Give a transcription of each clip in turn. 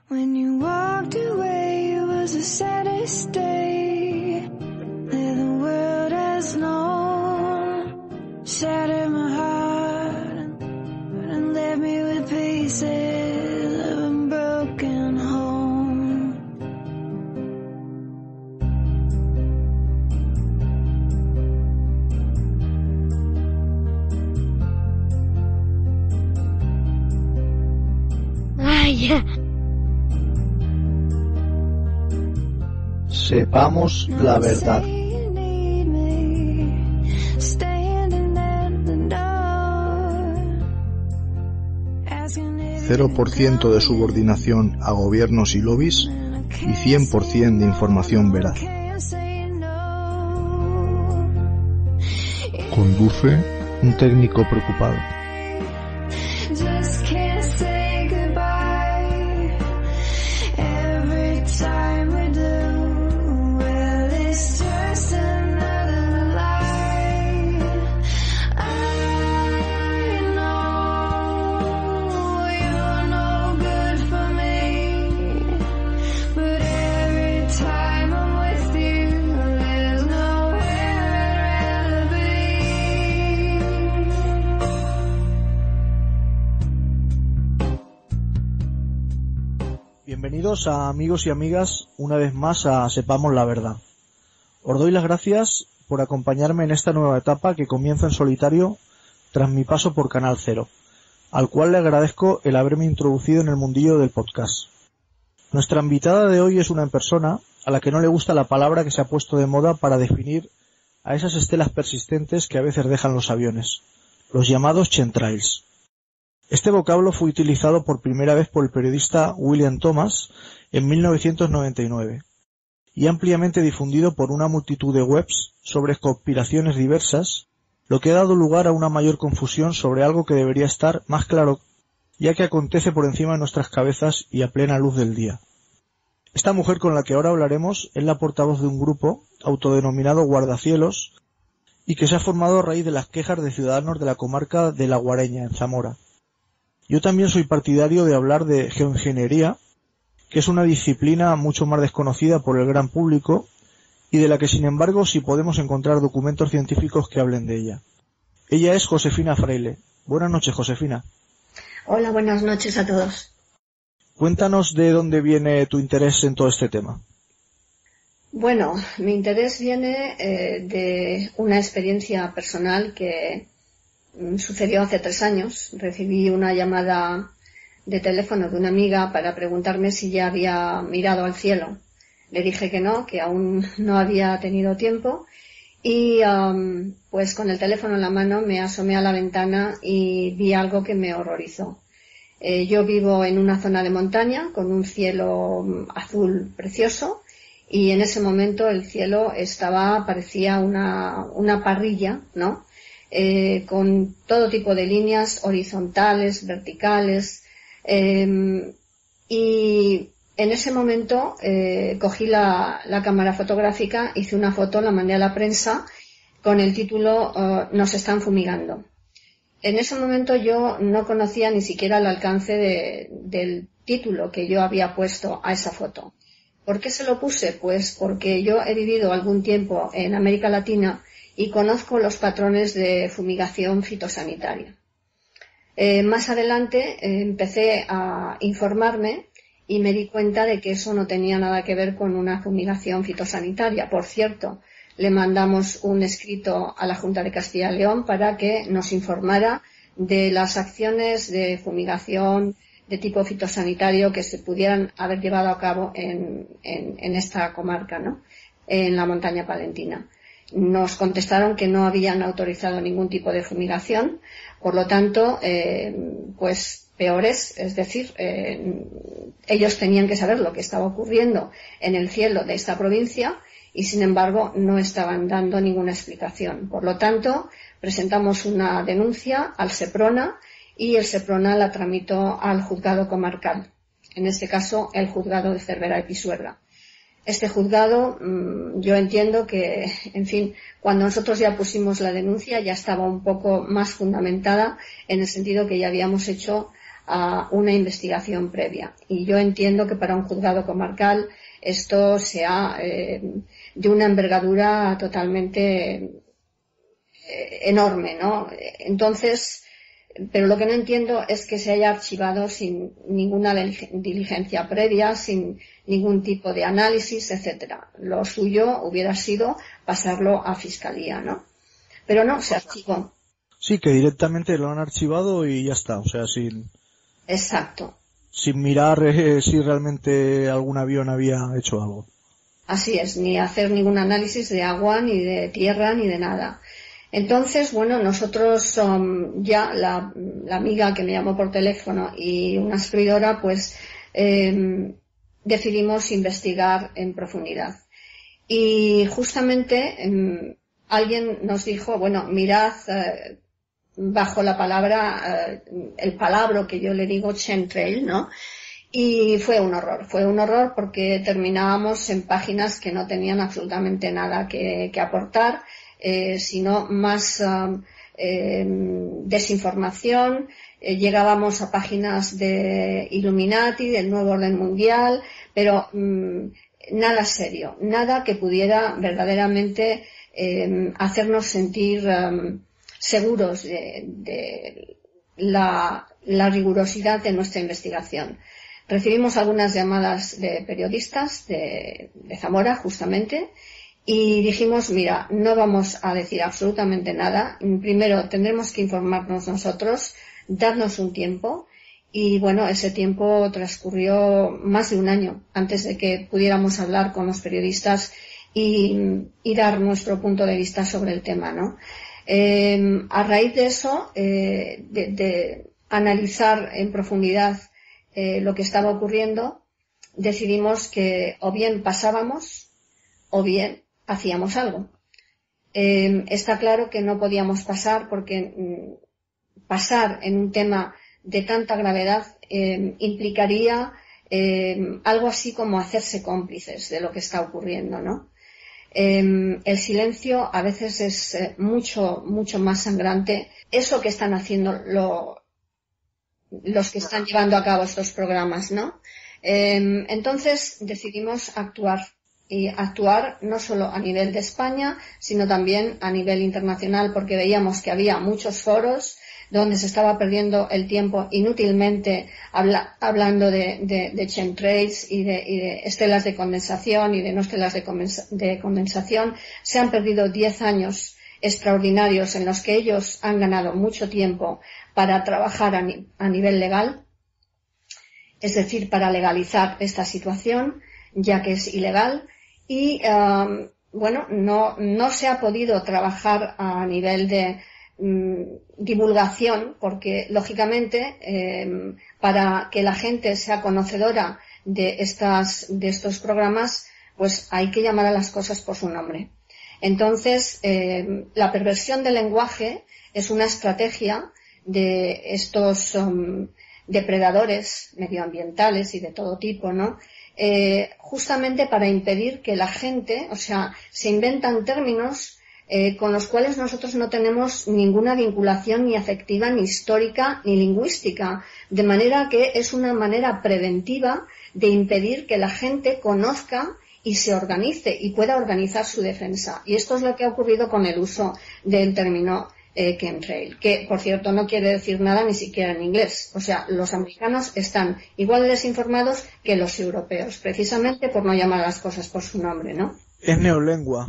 When you walked away, it was the saddest day that the world has known. Shattered my heart and left me with pieces of a broken home. Vaya. Sepamos la verdad. 0% de subordinación a gobiernos y lobbies y 100% de información veraz. Conduce un técnico preocupado. Bienvenidos a amigos y amigas una vez más a Sepamos la Verdad. Os doy las gracias por acompañarme en esta nueva etapa que comienza en solitario tras mi paso por Canal Cero, al cual le agradezco el haberme introducido en el mundillo del podcast. Nuestra invitada de hoy es una persona a la que no le gusta la palabra que se ha puesto de moda para definir a esas estelas persistentes que a veces dejan los aviones, los llamados chemtrails. Este vocablo fue utilizado por primera vez por el periodista William Thomas en 1999 y ampliamente difundido por una multitud de webs sobre conspiraciones diversas, lo que ha dado lugar a una mayor confusión sobre algo que debería estar más claro, ya que acontece por encima de nuestras cabezas y a plena luz del día. Esta mujer con la que ahora hablaremos es la portavoz de un grupo autodenominado Guardacielos y que se ha formado a raíz de las quejas de ciudadanos de la comarca de La Guareña, en Zamora. Yo también soy partidario de hablar de geoingeniería, que es una disciplina mucho más desconocida por el gran público y de la que, sin embargo, sí podemos encontrar documentos científicos que hablen de ella. Ella es Josefina Fraile. Buenas noches, Josefina. Hola, buenas noches a todos. Cuéntanos de dónde viene tu interés en todo este tema. Bueno, mi interés viene de una experiencia personal que sucedió hace 3 años. Recibí una llamada de teléfono de una amiga para preguntarme si ya había mirado al cielo. Le dije que no, que aún no había tenido tiempo y pues con el teléfono en la mano me asomé a la ventana y vi algo que me horrorizó. Yo vivo en una zona de montaña con un cielo azul precioso y en ese momento el cielo parecía una parrilla, ¿no? Con todo tipo de líneas horizontales, verticales, y en ese momento cogí la cámara fotográfica, hice una foto, la mandé a la prensa con el título "Nos están fumigando". En ese momento yo no conocía ni siquiera el alcance del título que yo había puesto a esa foto. ¿Por qué se lo puse? Pues porque yo he vivido algún tiempo en América Latina y conozco los patrones de fumigación fitosanitaria. Más adelante empecé a informarme y me di cuenta de que eso no tenía nada que ver con una fumigación fitosanitaria. Por cierto, le mandamos un escrito a la Junta de Castilla y León para que nos informara de las acciones de fumigación de tipo fitosanitario que se pudieran haber llevado a cabo en esta comarca, ¿no? En la montaña palentina. Nos contestaron que no habían autorizado ningún tipo de fumigación, por lo tanto, pues peores, es decir, ellos tenían que saber lo que estaba ocurriendo en el cielo de esta provincia y, sin embargo, no estaban dando ninguna explicación. Por lo tanto, presentamos una denuncia al Seprona y el Seprona la tramitó al juzgado comarcal, en este caso el juzgado de Cervera y Pisuerga. Este juzgado, yo entiendo que, en fin, cuando nosotros ya pusimos la denuncia ya estaba un poco más fundamentada en el sentido que ya habíamos hecho a una investigación previa. Y yo entiendo que para un juzgado comarcal esto sea de una envergadura totalmente enorme, ¿no? Entonces, pero lo que no entiendo es que se haya archivado sin ninguna diligencia previa, sin ningún tipo de análisis, etcétera. Lo suyo hubiera sido pasarlo a fiscalía, ¿no? Pero no, se archivó. Sí, que directamente lo han archivado y ya está, o sea, Exacto. sin mirar si realmente algún avión había hecho algo. Así es, ni hacer ningún análisis de agua, ni de tierra, ni de nada. Entonces, bueno, nosotros ya la amiga que me llamó por teléfono y una servidora, pues decidimos investigar en profundidad. Y justamente alguien nos dijo, bueno, mirad bajo la palabra, el palabra que yo le digo chemtrail, ¿no? Y fue un horror porque terminábamos en páginas que no tenían absolutamente nada que aportar, sino más desinformación. Llegábamos a páginas de Illuminati, del nuevo orden mundial, pero nada serio, nada que pudiera verdaderamente hacernos sentir seguros de la rigurosidad de nuestra investigación. Recibimos algunas llamadas de periodistas de Zamora, justamente, y dijimos, mira, no vamos a decir absolutamente nada. Primero tendremos que informarnos nosotros, darnos un tiempo, y bueno, ese tiempo transcurrió más de un año antes de que pudiéramos hablar con los periodistas y dar nuestro punto de vista sobre el tema, ¿no? A raíz de eso, de analizar en profundidad lo que estaba ocurriendo, decidimos que o bien pasábamos o bien hacíamos algo. Está claro que no podíamos pasar porque pasar en un tema de tanta gravedad implicaría algo así como hacerse cómplices de lo que está ocurriendo, ¿no? El silencio a veces es mucho más sangrante. Eso que están haciendo los que están llevando a cabo estos programas, ¿no? Entonces decidimos actuar, y actuar no solo a nivel de España, sino también a nivel internacional, porque veíamos que había muchos foros donde se estaba perdiendo el tiempo inútilmente hablando de chemtrails y de estelas de condensación y de no estelas de condensación. Se han perdido 10 años extraordinarios en los que ellos han ganado mucho tiempo para trabajar a nivel legal, es decir, para legalizar esta situación, ya que es ilegal, y bueno, no se ha podido trabajar a nivel de divulgación, porque lógicamente para que la gente sea conocedora de estos programas, pues hay que llamar a las cosas por su nombre. Entonces, la perversión del lenguaje es una estrategia de estos depredadores medioambientales y de todo tipo, ¿no? Justamente para impedir que la gente, o sea, se inventan términos con los cuales nosotros no tenemos ninguna vinculación ni afectiva, ni histórica, ni lingüística, de manera que es una manera preventiva de impedir que la gente conozca y se organice y pueda organizar su defensa. Y esto es lo que ha ocurrido con el uso del término chemtrail, que por cierto no quiere decir nada ni siquiera en inglés. O sea, los americanos están igual de desinformados que los europeos, precisamente por no llamar a las cosas por su nombre, ¿no? Es neolengua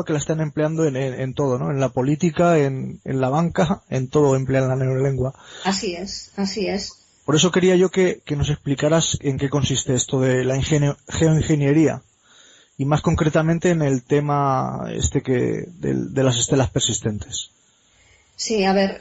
que la están empleando en todo, ¿no? En la política, en la banca, en todo emplean la neolengua. Así es. Por eso quería yo que nos explicaras en qué consiste esto de la geoingeniería, y más concretamente en el tema de las estelas persistentes. Sí, a ver,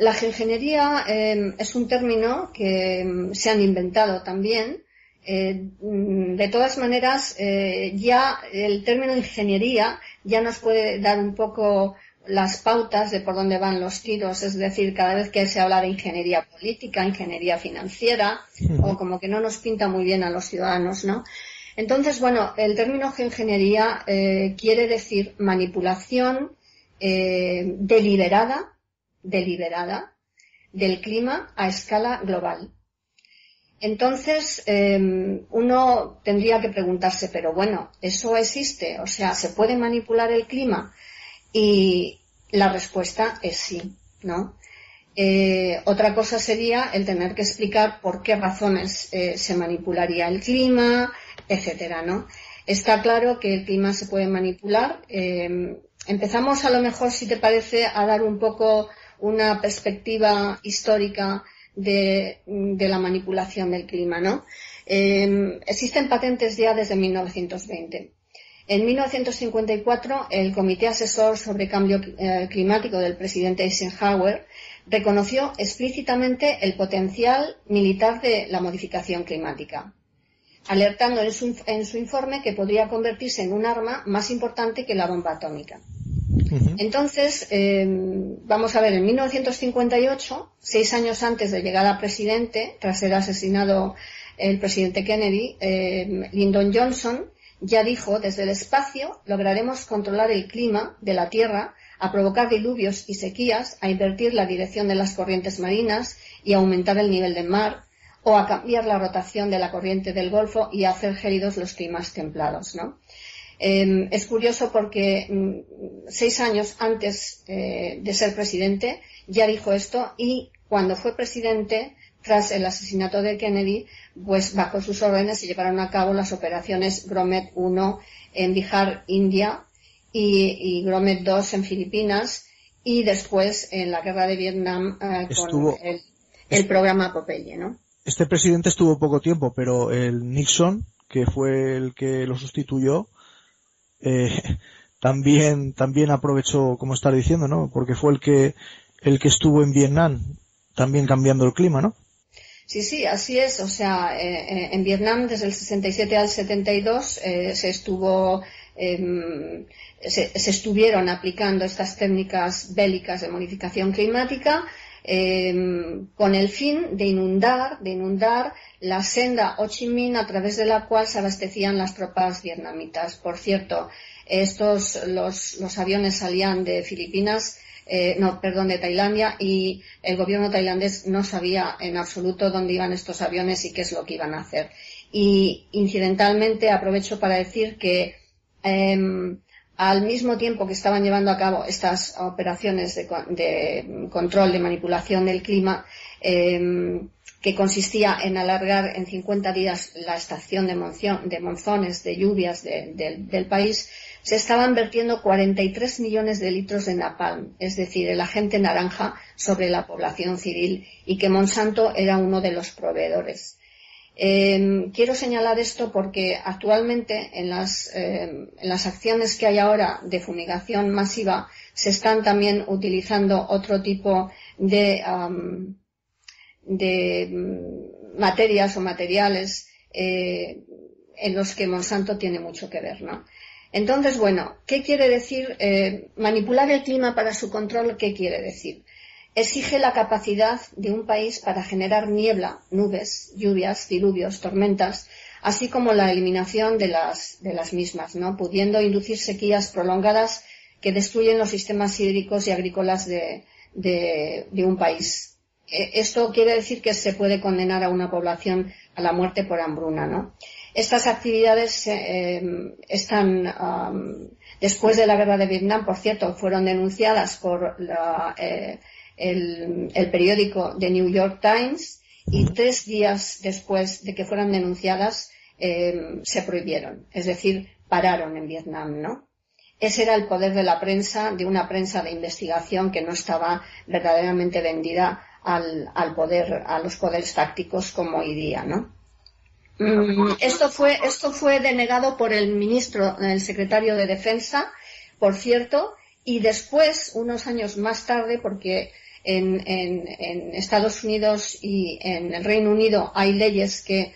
la geoingeniería es un término que se han inventado también. De todas maneras, ya el término ingeniería ya nos puede dar un poco las pautas de por dónde van los tiros, es decir, cada vez que se habla de ingeniería política, ingeniería financiera, o como que no nos pinta muy bien a los ciudadanos, ¿no? Entonces, bueno, el término geoingeniería quiere decir manipulación deliberada del clima a escala global. Entonces, uno tendría que preguntarse, pero bueno, ¿eso existe? O sea, ¿se puede manipular el clima? Y la respuesta es sí, ¿no? Otra cosa sería el tener que explicar por qué razones se manipularía el clima, etcétera, ¿no? Está claro que el clima se puede manipular. Empezamos a lo mejor, si te parece, a dar un poco una perspectiva histórica de la manipulación del clima, ¿no? Existen patentes ya desde 1920. En 1954, el Comité Asesor sobre Cambio Climático del presidente Eisenhower reconoció explícitamente el potencial militar de la modificación climática, alertando en su informe que podría convertirse en un arma más importante que la bomba atómica. Entonces, vamos a ver, en 1958, 6 años antes de llegar a presidente, tras ser asesinado el presidente Kennedy, Lyndon Johnson ya dijo: desde el espacio lograremos controlar el clima de la Tierra, a provocar diluvios y sequías, a invertir la dirección de las corrientes marinas y a aumentar el nivel del mar, o a cambiar la rotación de la corriente del Golfo y a hacer gélidos los climas templados, ¿no? Es curioso porque 6 años antes de ser presidente ya dijo esto, y cuando fue presidente, tras el asesinato de Kennedy, pues bajo sus órdenes se llevaron a cabo las operaciones Grommet 1 en Bihar, India, y Grommet 2 en Filipinas, y después en la guerra de Vietnam con el programa Popeye, ¿no? Este presidente estuvo poco tiempo, pero el Nixon, que fue el que lo sustituyó, también aprovechó, como estar diciendo, ¿no? Porque fue el que estuvo en Vietnam, también cambiando el clima, ¿no? Sí, así es. O sea, en Vietnam desde el 67 al 72 se estuvieron aplicando estas técnicas bélicas de modificación climática con el fin de inundar la senda Ho Chi Minh, a través de la cual se abastecían las tropas vietnamitas. Por cierto, los aviones salían de de Tailandia, y el gobierno tailandés no sabía en absoluto dónde iban estos aviones y qué es lo que iban a hacer. Y incidentalmente aprovecho para decir que al mismo tiempo que estaban llevando a cabo estas operaciones de control de manipulación del clima, que consistía en alargar en 50 días la estación de monzones, de lluvias del país, se estaban vertiendo 43 millones de litros de napalm, es decir, el agente naranja, sobre la población civil, y que Monsanto era uno de los proveedores. Quiero señalar esto porque actualmente en las acciones que hay ahora de fumigación masiva se están también utilizando otro tipo de materias o materiales en los que Monsanto tiene mucho que ver, ¿no? Entonces, bueno, ¿qué quiere decir manipular el clima para su control? ¿Qué quiere decir? Exige la capacidad de un país para generar niebla, nubes, lluvias, diluvios, tormentas, así como la eliminación de las mismas, ¿no? Pudiendo inducir sequías prolongadas que destruyen los sistemas hídricos y agrícolas de un país. Esto quiere decir que se puede condenar a una población a la muerte por hambruna, ¿no? Estas actividades están, después de la guerra de Vietnam, por cierto, fueron denunciadas por el periódico The New York Times, y 3 días después de que fueran denunciadas se prohibieron, es decir, pararon en Vietnam, ¿no? Ese era el poder de la prensa, de una prensa de investigación que no estaba verdaderamente vendida a los poderes fácticos como hoy día, ¿no? Esto fue denegado por el secretario de Defensa, por cierto, y después, unos años más tarde, porque en Estados Unidos y en el Reino Unido hay leyes que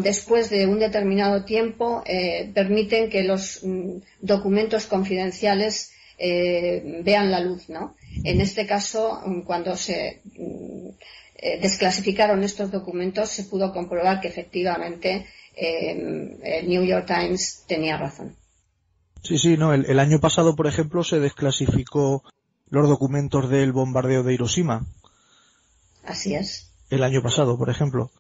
después de un determinado tiempo permiten que los documentos confidenciales vean la luz, ¿no? En este caso, cuando se desclasificaron estos documentos, se pudo comprobar que efectivamente el New York Times tenía razón. Sí, no, el año pasado, por ejemplo, se desclasificó los documentos del bombardeo de Hiroshima. Así es. el año pasado, por ejemplo.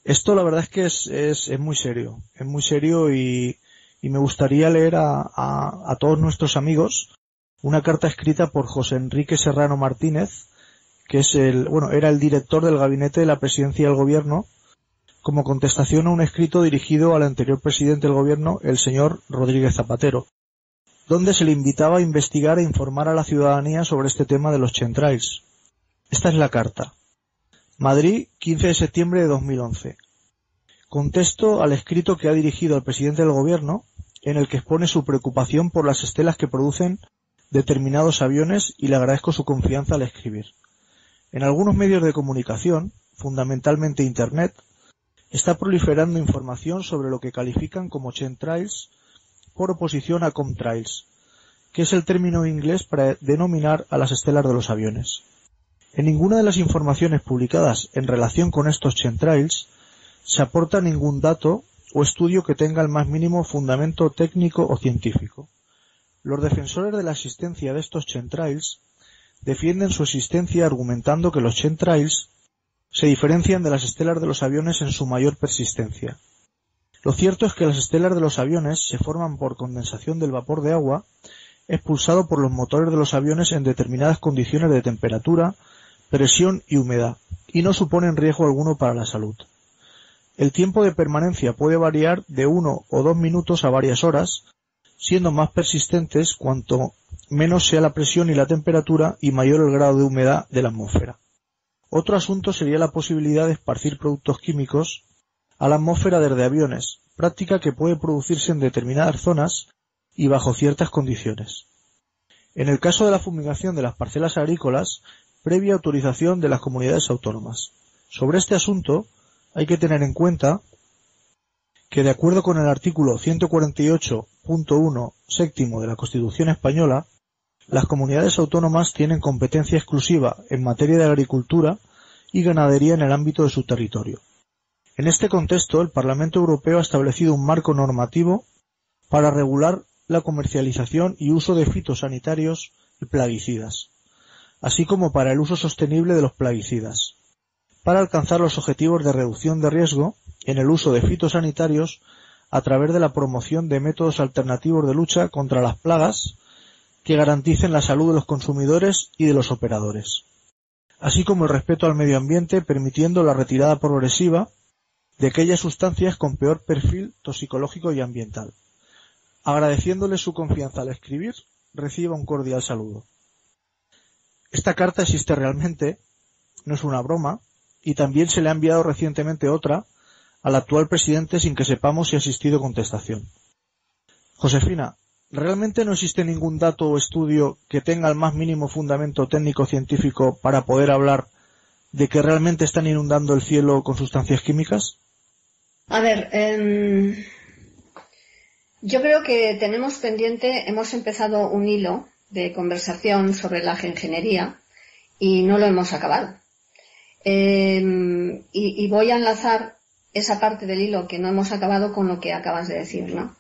Esto la verdad es que es muy serio. Es muy serio y me gustaría leer a todos nuestros amigos una carta escrita por José Enrique Serrano Martínez, que es era el director del gabinete de la presidencia del gobierno, como contestación a un escrito dirigido al anterior presidente del gobierno, el señor Rodríguez Zapatero, donde se le invitaba a investigar e informar a la ciudadanía sobre este tema de los chemtrails. Esta es la carta. Madrid, 15 de septiembre de 2011. Contesto al escrito que ha dirigido al presidente del gobierno, en el que expone su preocupación por las estelas que producen determinados aviones y le agradezco su confianza al escribir. En algunos medios de comunicación, fundamentalmente Internet, está proliferando información sobre lo que califican como chemtrails por oposición a chemtrails, que es el término inglés para denominar a las estelas de los aviones. En ninguna de las informaciones publicadas en relación con estos chemtrails se aporta ningún dato o estudio que tenga el más mínimo fundamento técnico o científico. Los defensores de la existencia de estos chemtrails defienden su existencia argumentando que los chemtrails se diferencian de las estelas de los aviones en su mayor persistencia. Lo cierto es que las estelas de los aviones se forman por condensación del vapor de agua expulsado por los motores de los aviones en determinadas condiciones de temperatura, presión y humedad, y no suponen riesgo alguno para la salud. El tiempo de permanencia puede variar de 1 o 2 minutos a varias horas, siendo más persistentes cuanto menos sea la presión y la temperatura y mayor el grado de humedad de la atmósfera. Otro asunto sería la posibilidad de esparcir productos químicos a la atmósfera desde aviones, práctica que puede producirse en determinadas zonas y bajo ciertas condiciones. En el caso de la fumigación de las parcelas agrícolas, previa autorización de las comunidades autónomas. Sobre este asunto, hay que tener en cuenta que, de acuerdo con el artículo 148.1 séptimo de la Constitución española, las comunidades autónomas tienen competencia exclusiva en materia de agricultura y ganadería en el ámbito de su territorio. En este contexto, el Parlamento Europeo ha establecido un marco normativo para regular la comercialización y uso de fitosanitarios y plaguicidas, así como para el uso sostenible de los plaguicidas, para alcanzar los objetivos de reducción de riesgo en el uso de fitosanitarios a través de la promoción de métodos alternativos de lucha contra las plagas que garanticen la salud de los consumidores y de los operadores, así como el respeto al medio ambiente, permitiendo la retirada progresiva de aquellas sustancias con peor perfil toxicológico y ambiental. Agradeciéndole su confianza al escribir, reciba un cordial saludo. Esta carta existe realmente, no es una broma, y también se le ha enviado recientemente otra al actual presidente sin que sepamos si ha existido contestación. Josefina, ¿realmente no existe ningún dato o estudio que tenga el más mínimo fundamento técnico-científico para poder hablar de que realmente están inundando el cielo con sustancias químicas? A ver, yo creo que tenemos pendiente, hemos empezado un hilo de conversación sobre la geoingeniería y no lo hemos acabado. Y voy a enlazar esa parte del hilo que no hemos acabado con lo que acabas de decir, ¿no?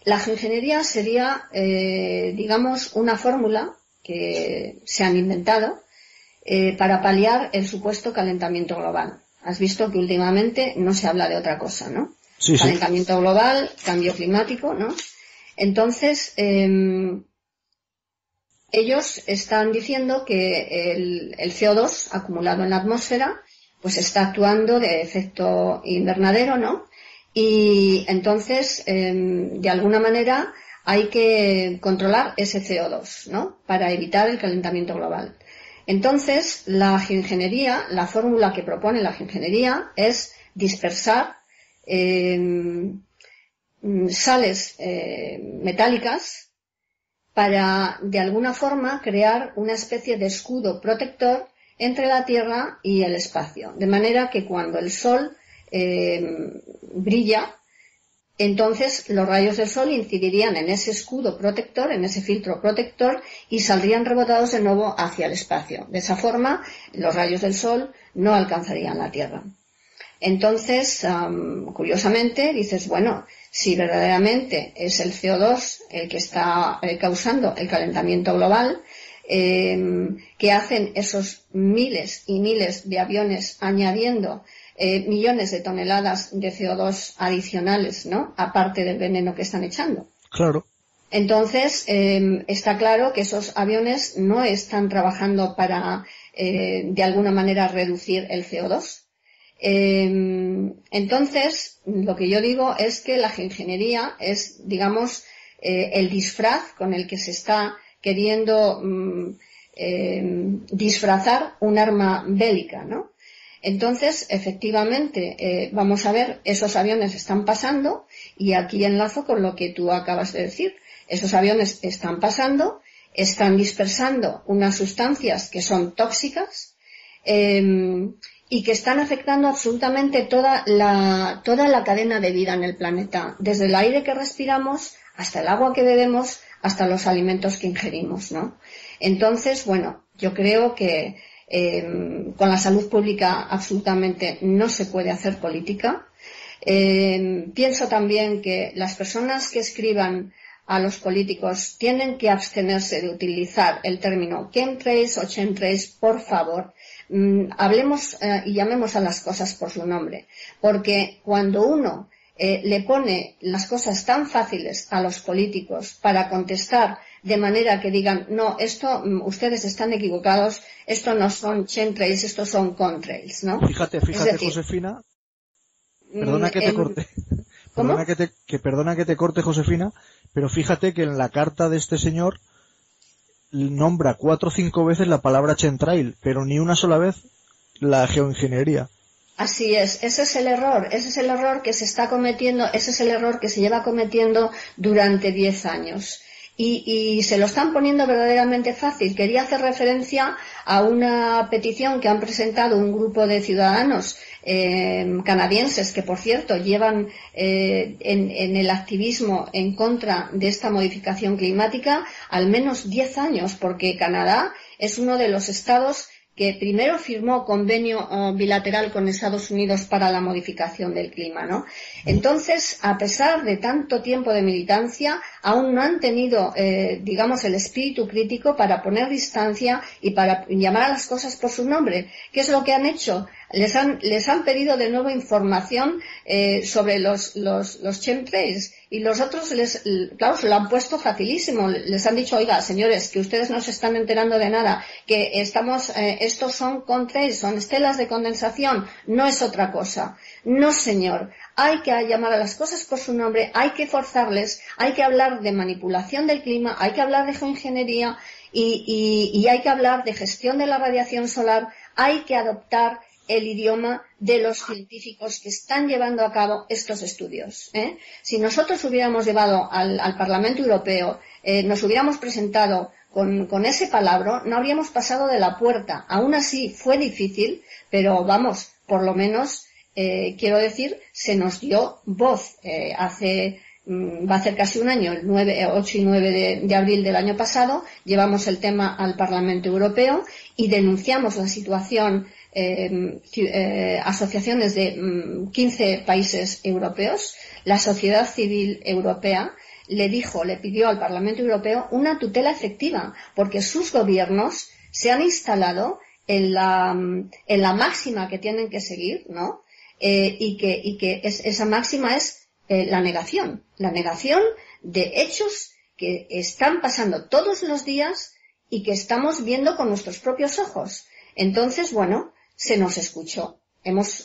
La geoingeniería sería, digamos, una fórmula que se han inventado para paliar el supuesto calentamiento global. Has visto que últimamente no se habla de otra cosa, ¿no? Sí, Calentamiento global, cambio climático, ¿no? Entonces, ellos están diciendo que el CO2 acumulado en la atmósfera pues está actuando de efecto invernadero, ¿no? Y entonces, de alguna manera, hay que controlar ese CO2, ¿no? Para evitar el calentamiento global. Entonces, la geoingeniería, la fórmula que propone la geoingeniería es dispersar sales metálicas para, de alguna forma, crear una especie de escudo protector entre la Tierra y el espacio. De manera que cuando el Sol brilla, entonces los rayos del Sol incidirían en ese escudo protector, en ese filtro protector, y saldrían rebotados de nuevo hacia el espacio. De esa forma, los rayos del Sol no alcanzarían la Tierra. Entonces, curiosamente, dices, bueno, si verdaderamente es el CO2 el que está causando el calentamiento global, que hacen esos miles y miles de aviones añadiendo millones de toneladas de CO2 adicionales, ¿no? Aparte del veneno que están echando. Claro. Entonces, está claro que esos aviones no están trabajando para, de alguna manera, reducir el CO2. Entonces, lo que yo digo es que la geoingeniería es, digamos, el disfraz con el que se está queriendo disfrazar un arma bélica, ¿no? Entonces, efectivamente, vamos a ver, esos aviones están pasando, y aquí enlazo con lo que tú acabas de decir. Esos aviones están pasando, están dispersando unas sustancias que son tóxicas y que están afectando absolutamente toda la cadena de vida en el planeta, desde el aire que respiramos hasta el agua que bebemos, hasta los alimentos que ingerimos, ¿no? Entonces, bueno, yo creo que con la salud pública absolutamente no se puede hacer política. Pienso también que las personas que escriban a los políticos tienen que abstenerse de utilizar el término chemtrails o chemtrails, por favor. Hablemos y llamemos a las cosas por su nombre, porque cuando uno le pone las cosas tan fáciles a los políticos para contestar de manera que digan, no, esto, ustedes están equivocados, esto no son chemtrails, estos son contrails, ¿no? Fíjate, es decir, Josefina, perdona que te corte. ¿Cómo? Perdona que te corte, Josefina, pero fíjate que en la carta de este señor nombra 4 o 5 veces la palabra chemtrail, pero ni una sola vez la geoingeniería. Así es, ese es el error que se está cometiendo, ese es el error que se lleva cometiendo durante 10 años. Y se lo están poniendo verdaderamente fácil. Quería hacer referencia a una petición que han presentado un grupo de ciudadanos canadienses que, por cierto, llevan en el activismo en contra de esta modificación climática al menos 10 años, porque Canadá es uno de los estados que primero firmó convenio bilateral con Estados Unidos para la modificación del clima, ¿no? Entonces, a pesar de tanto tiempo de militancia, aún no han tenido, digamos, el espíritu crítico para poner distancia y para llamar a las cosas por su nombre. ¿Qué es lo que han hecho? Les han pedido de nuevo información sobre los chemtrails, y los otros claro, se lo han puesto facilísimo. Les han dicho, oiga, señores, que ustedes no se están enterando de nada, que estos son contrails, son estelas de condensación, no es otra cosa. No, señor. Hay que llamar a las cosas por su nombre, hay que forzarles, hay que hablar de manipulación del clima, hay que hablar de geoingeniería y hay que hablar de gestión de la radiación solar, hay que adoptar el idioma de los científicos que están llevando a cabo estos estudios. Si nosotros hubiéramos llevado al Parlamento Europeo, nos hubiéramos presentado con ese palabra, no habríamos pasado de la puerta. Aún así fue difícil, pero vamos, por lo menos, quiero decir, se nos dio voz. Va a ser casi un año, el 8 y 9 de abril del año pasado, llevamos el tema al Parlamento Europeo y denunciamos la situación. Asociaciones de 15 países europeos, la sociedad civil europea le pidió al Parlamento Europeo una tutela efectiva, porque sus gobiernos se han instalado en la máxima que tienen que seguir, ¿no? Esa máxima es la negación de hechos que están pasando todos los días y que estamos viendo con nuestros propios ojos. Entonces, bueno, se nos escuchó.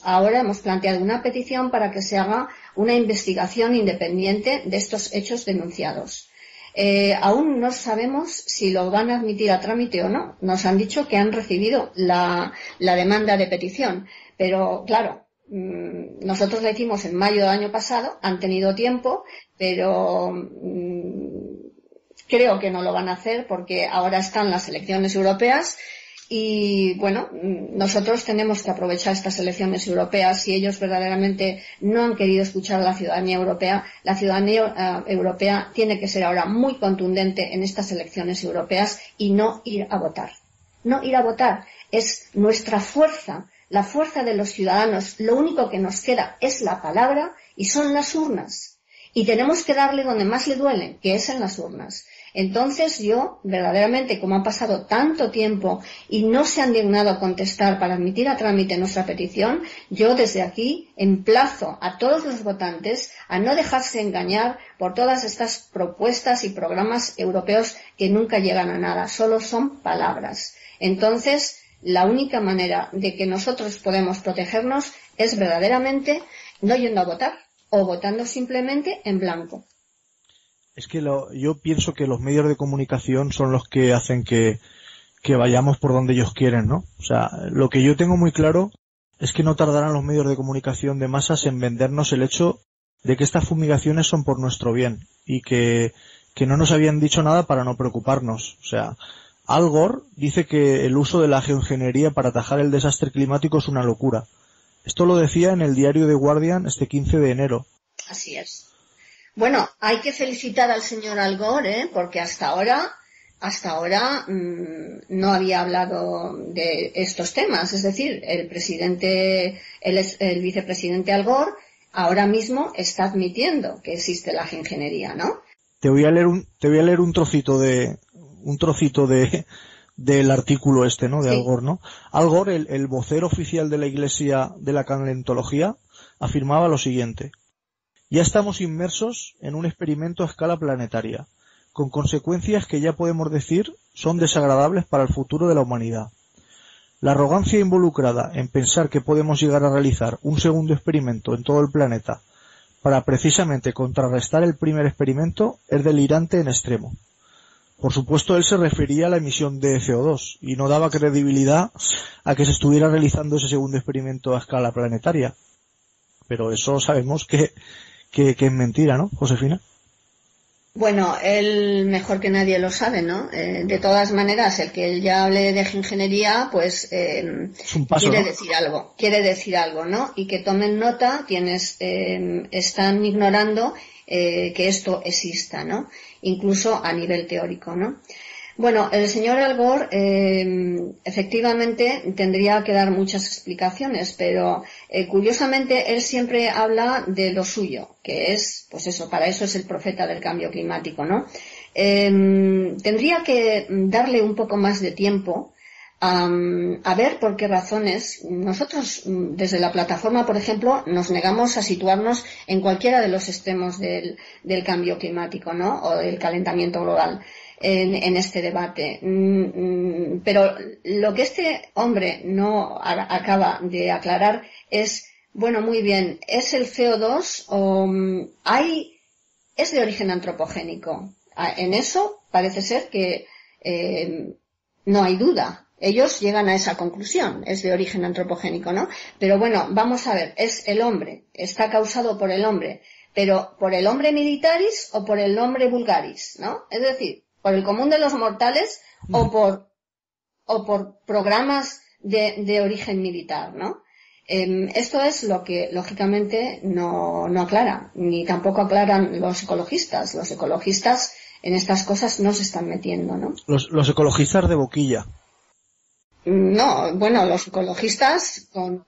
Ahora hemos planteado una petición para que se haga una investigación independiente de estos hechos denunciados. Aún no sabemos si lo van a admitir a trámite o no. Nos han dicho que han recibido la demanda de petición, pero claro, nosotros la hicimos en mayo del año pasado, han tenido tiempo, pero creo que no lo van a hacer porque ahora están las elecciones europeas. Y bueno, nosotros tenemos que aprovechar estas elecciones europeas. Si ellos verdaderamente no han querido escuchar a la ciudadanía europea, la ciudadanía europea tiene que ser ahora muy contundente en estas elecciones europeas y no ir a votar. No ir a votar es nuestra fuerza, la fuerza de los ciudadanos. Lo único que nos queda es la palabra y son las urnas. Y tenemos que darle donde más le duele, que es en las urnas. Entonces yo, verdaderamente, como ha pasado tanto tiempo y no se han dignado a contestar para admitir a trámite nuestra petición, yo desde aquí emplazo a todos los votantes a no dejarse engañar por todas estas propuestas y programas europeos que nunca llegan a nada, solo son palabras. Entonces, la única manera de que nosotros podemos protegernos es verdaderamente no yendo a votar o votando simplemente en blanco. Es que yo pienso que los medios de comunicación son los que hacen que vayamos por donde ellos quieren, ¿no? O sea, lo que yo tengo muy claro es que no tardarán los medios de comunicación de masas en vendernos el hecho de que estas fumigaciones son por nuestro bien y que no nos habían dicho nada para no preocuparnos. O sea, Al Gore dice que el uso de la geoingeniería para atajar el desastre climático es una locura. Esto lo decía en el diario The Guardian este 15 de enero. Así es. Bueno, hay que felicitar al señor Al Gore, porque hasta ahora no había hablado de estos temas. Es decir, el vicepresidente Al Gore ahora mismo está admitiendo que existe la geoingeniería, ¿no? Te voy a leer un trocito del artículo este, ¿no? De Al Gore, ¿no? Al Gore, el vocero oficial de la Iglesia de la Calentología, afirmaba lo siguiente: ya estamos inmersos en un experimento a escala planetaria, con consecuencias que ya podemos decir son desagradables para el futuro de la humanidad. La arrogancia involucrada en pensar que podemos llegar a realizar un segundo experimento en todo el planeta para precisamente contrarrestar el primer experimento es delirante en extremo. Por supuesto, él se refería a la emisión de CO2 y no daba credibilidad a que se estuviera realizando ese segundo experimento a escala planetaria. Pero eso sabemos que es mentira, ¿no, Josefina? Bueno, él mejor que nadie lo sabe, ¿no? De todas maneras, el que él ya hable de ingeniería, pues es un paso, quiere ¿no? quiere decir algo, ¿no? Y que tomen nota quienes están ignorando que esto exista, ¿no? Incluso a nivel teórico, ¿no? Bueno, el señor Al Gore efectivamente tendría que dar muchas explicaciones, pero curiosamente él siempre habla de lo suyo, que es, pues eso, para eso es el profeta del cambio climático, ¿no? Tendría que darle un poco más de tiempo a ver por qué razones nosotros desde la plataforma, por ejemplo, nos negamos a situarnos en cualquiera de los extremos del cambio climático, ¿no? O del calentamiento global. En este debate. Pero lo que este hombre no acaba de aclarar es, bueno, muy bien, ¿es el CO2 o es de origen antropogénico? En eso parece ser que no hay duda. Ellos llegan a esa conclusión, es de origen antropogénico, ¿no? Pero bueno, vamos a ver, es el hombre, está causado por el hombre, pero ¿por el hombre militaris o por el hombre vulgaris, ¿no? Es decir, por el común de los mortales o por programas de origen militar, ¿no? Esto es lo que lógicamente no aclara, ni tampoco aclaran los ecologistas. Los ecologistas en estas cosas no se están metiendo, ¿no? Los ecologistas de boquilla. No, bueno, los ecologistas con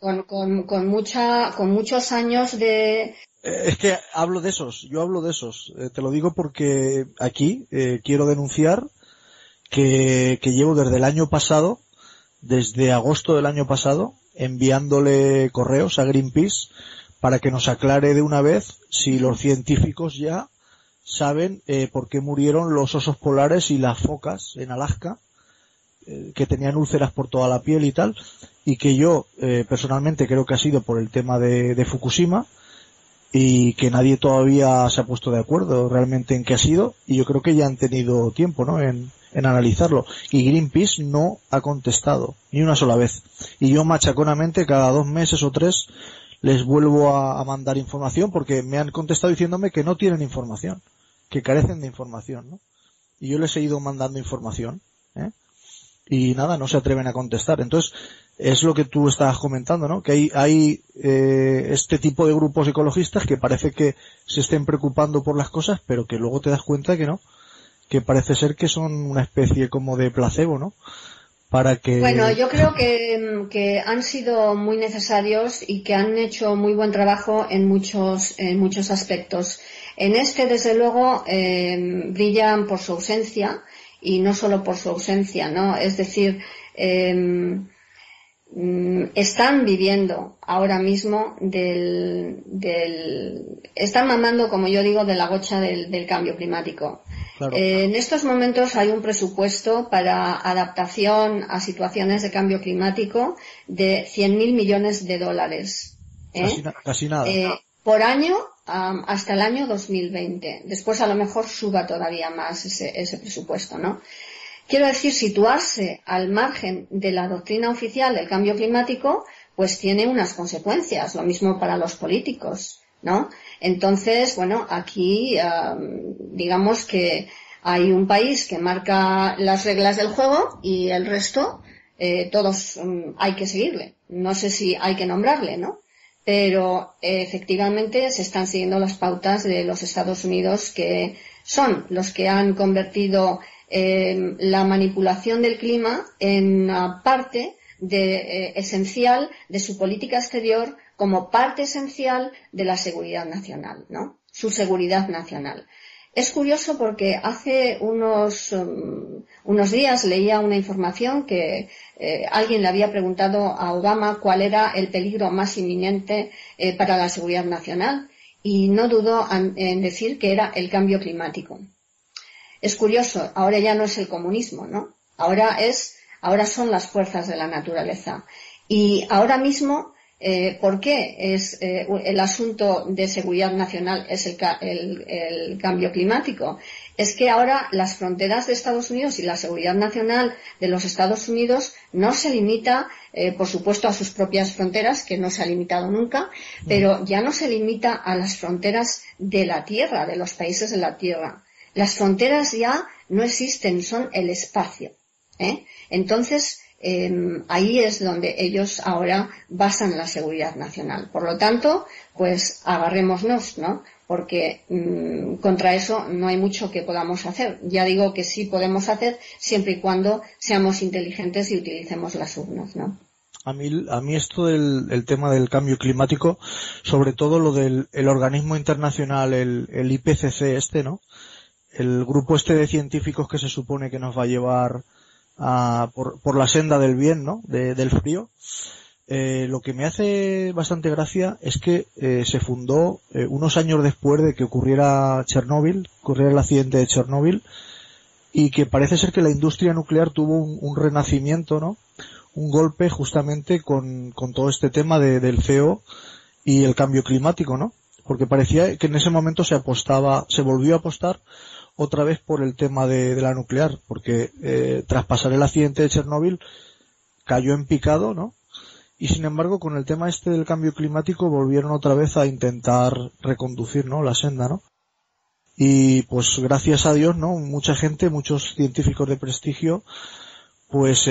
muchos años de... Es que yo hablo de esos. Te lo digo porque aquí quiero denunciar que llevo desde agosto del año pasado, enviándole correos a Greenpeace para que nos aclare de una vez si los científicos ya saben por qué murieron los osos polares y las focas en Alaska, que tenían úlceras por toda la piel y tal, y que yo personalmente creo que ha sido por el tema de Fukushima, y que nadie todavía se ha puesto de acuerdo realmente en qué ha sido, y yo creo que ya han tenido tiempo, ¿no?, en analizarlo, y Greenpeace no ha contestado ni una sola vez, y yo machaconamente cada 2 meses o 3 les vuelvo a mandar información porque me han contestado diciéndome que no tienen información, que carecen de información, ¿no? Y yo les he ido mandando información, y nada, no se atreven a contestar. Entonces, es lo que tú estabas comentando, ¿no? Que hay este tipo de grupos ecologistas que parece que se estén preocupando por las cosas, pero que luego te das cuenta que no, que parece ser que son una especie como de placebo, ¿no? para que... Bueno, yo creo que han sido muy necesarios y que han hecho muy buen trabajo en muchos aspectos. En este, desde luego, brillan por su ausencia, y no solo por su ausencia, ¿no? Es decir, están viviendo ahora mismo están mamando, como yo digo, de la gocha del cambio climático. Claro. En estos momentos hay un presupuesto para adaptación a situaciones de cambio climático de 100.000 millones de dólares. Casi nada. Por año hasta el año 2020. Después a lo mejor suba todavía más ese presupuesto, ¿no? Quiero decir, situarse al margen de la doctrina oficial del cambio climático, pues tiene unas consecuencias, lo mismo para los políticos, ¿no? Entonces, bueno, aquí digamos que hay un país que marca las reglas del juego y el resto, todos hay que seguirle. No sé si hay que nombrarle, ¿no? Pero efectivamente se están siguiendo las pautas de los Estados Unidos, que son los que han convertido la manipulación del clima en una parte esencial de su política exterior, como parte esencial de la seguridad nacional, ¿no? Su seguridad nacional. Es curioso porque hace unos días leía una información que alguien le había preguntado a Obama cuál era el peligro más inminente para la seguridad nacional, y no dudó en decir que era el cambio climático. Es curioso, ahora ya no es el comunismo, ¿no? Ahora son las fuerzas de la naturaleza. Y ahora mismo, ¿por qué es el asunto de seguridad nacional es el cambio climático? Es que ahora las fronteras de Estados Unidos y la seguridad nacional de los Estados Unidos no se limita, por supuesto, a sus propias fronteras, que no se ha limitado nunca, pero ya no se limita a las fronteras de la Tierra, de los países de la Tierra. Las fronteras ya no existen, son el espacio, ¿eh? Entonces, ahí es donde ellos ahora basan la seguridad nacional. Por lo tanto, pues agarrémonos, ¿no? Porque contra eso no hay mucho que podamos hacer. Ya digo que sí podemos hacer siempre y cuando seamos inteligentes y utilicemos las urnas, ¿no? A mí esto del tema del cambio climático, sobre todo lo del el organismo internacional, el IPCC ¿no? El grupo de científicos que se supone que nos va a llevar por la senda del bien, ¿no? Del frío. Lo que me hace bastante gracia es que se fundó unos años después de que ocurriera el accidente de Chernóbil, y que parece ser que la industria nuclear tuvo un renacimiento, ¿no? Un golpe justamente con todo este tema del CO y el cambio climático, ¿no? Porque parecía que en ese momento se volvió a apostar otra vez por el tema de la nuclear, porque tras pasar el accidente de Chernóbil cayó en picado, ¿no? Y sin embargo, con el tema del cambio climático volvieron otra vez a intentar reconducir, ¿no? La senda, ¿no? Y pues gracias a Dios, ¿no? Mucha gente, muchos científicos de prestigio, pues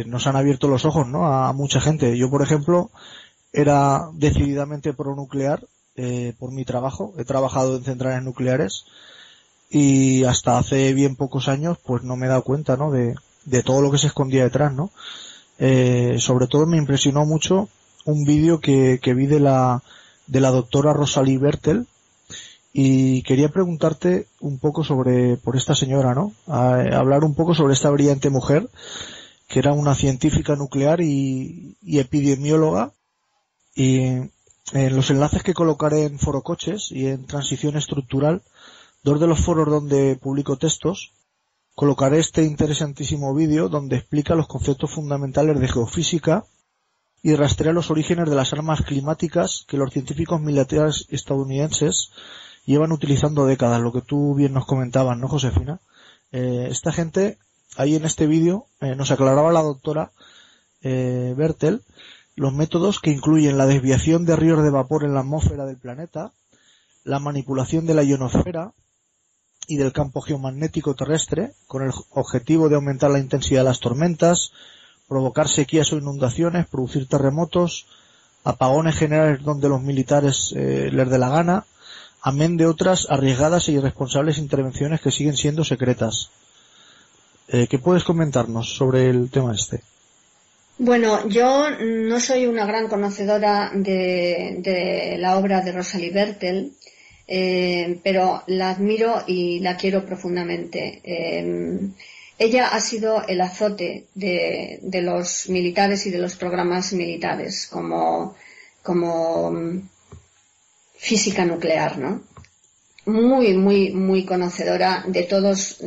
nos han abierto los ojos, ¿no? A mucha gente. Yo, por ejemplo, era decididamente pronuclear por mi trabajo. He trabajado en centrales nucleares y hasta hace bien pocos años pues no me he dado cuenta, ¿no? De todo lo que se escondía detrás, ¿no? Sobre todo me impresionó mucho un vídeo que vi de la doctora Rosalie Bertell, y quería preguntarte un poco por esta señora, ¿no? Hablar un poco sobre esta brillante mujer, que era una científica nuclear y epidemióloga, y en los enlaces que colocaré en Foro Coches y en Transición Estructural, dos de los foros donde publico textos, colocaré este interesantísimo vídeo donde explica los conceptos fundamentales de geofísica y rastrea los orígenes de las armas climáticas que los científicos militares estadounidenses llevan utilizando décadas, lo que tú bien nos comentabas, ¿no, Josefina? Esta gente, ahí en este vídeo, nos aclaraba la doctora Bertell los métodos que incluyen la desviación de ríos de vapor en la atmósfera del planeta, la manipulación de la ionosfera y del campo geomagnético terrestre, con el objetivo de aumentar la intensidad de las tormentas, provocar sequías o inundaciones, producir terremotos, apagones generales donde los militares les dé la gana, amén de otras arriesgadas e irresponsables intervenciones que siguen siendo secretas. ¿Qué puedes comentarnos sobre el tema este? Bueno, yo no soy una gran conocedora de la obra de Rosalie Bertell, pero la admiro y la quiero profundamente. Ella ha sido el azote de los militares y de los programas militares como física nuclear, ¿no? Muy conocedora de todos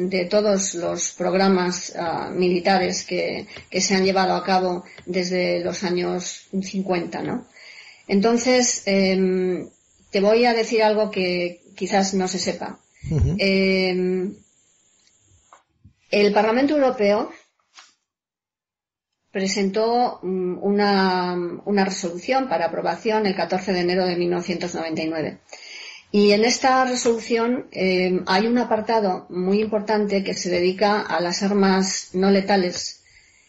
los programas militares que se han llevado a cabo desde los años 50, ¿no? Entonces, te voy a decir algo que quizás no se sepa. Uh-huh. El Parlamento Europeo presentó una resolución para aprobación el 14 de enero de 1999. Y en esta resolución hay un apartado muy importante que se dedica a las armas no letales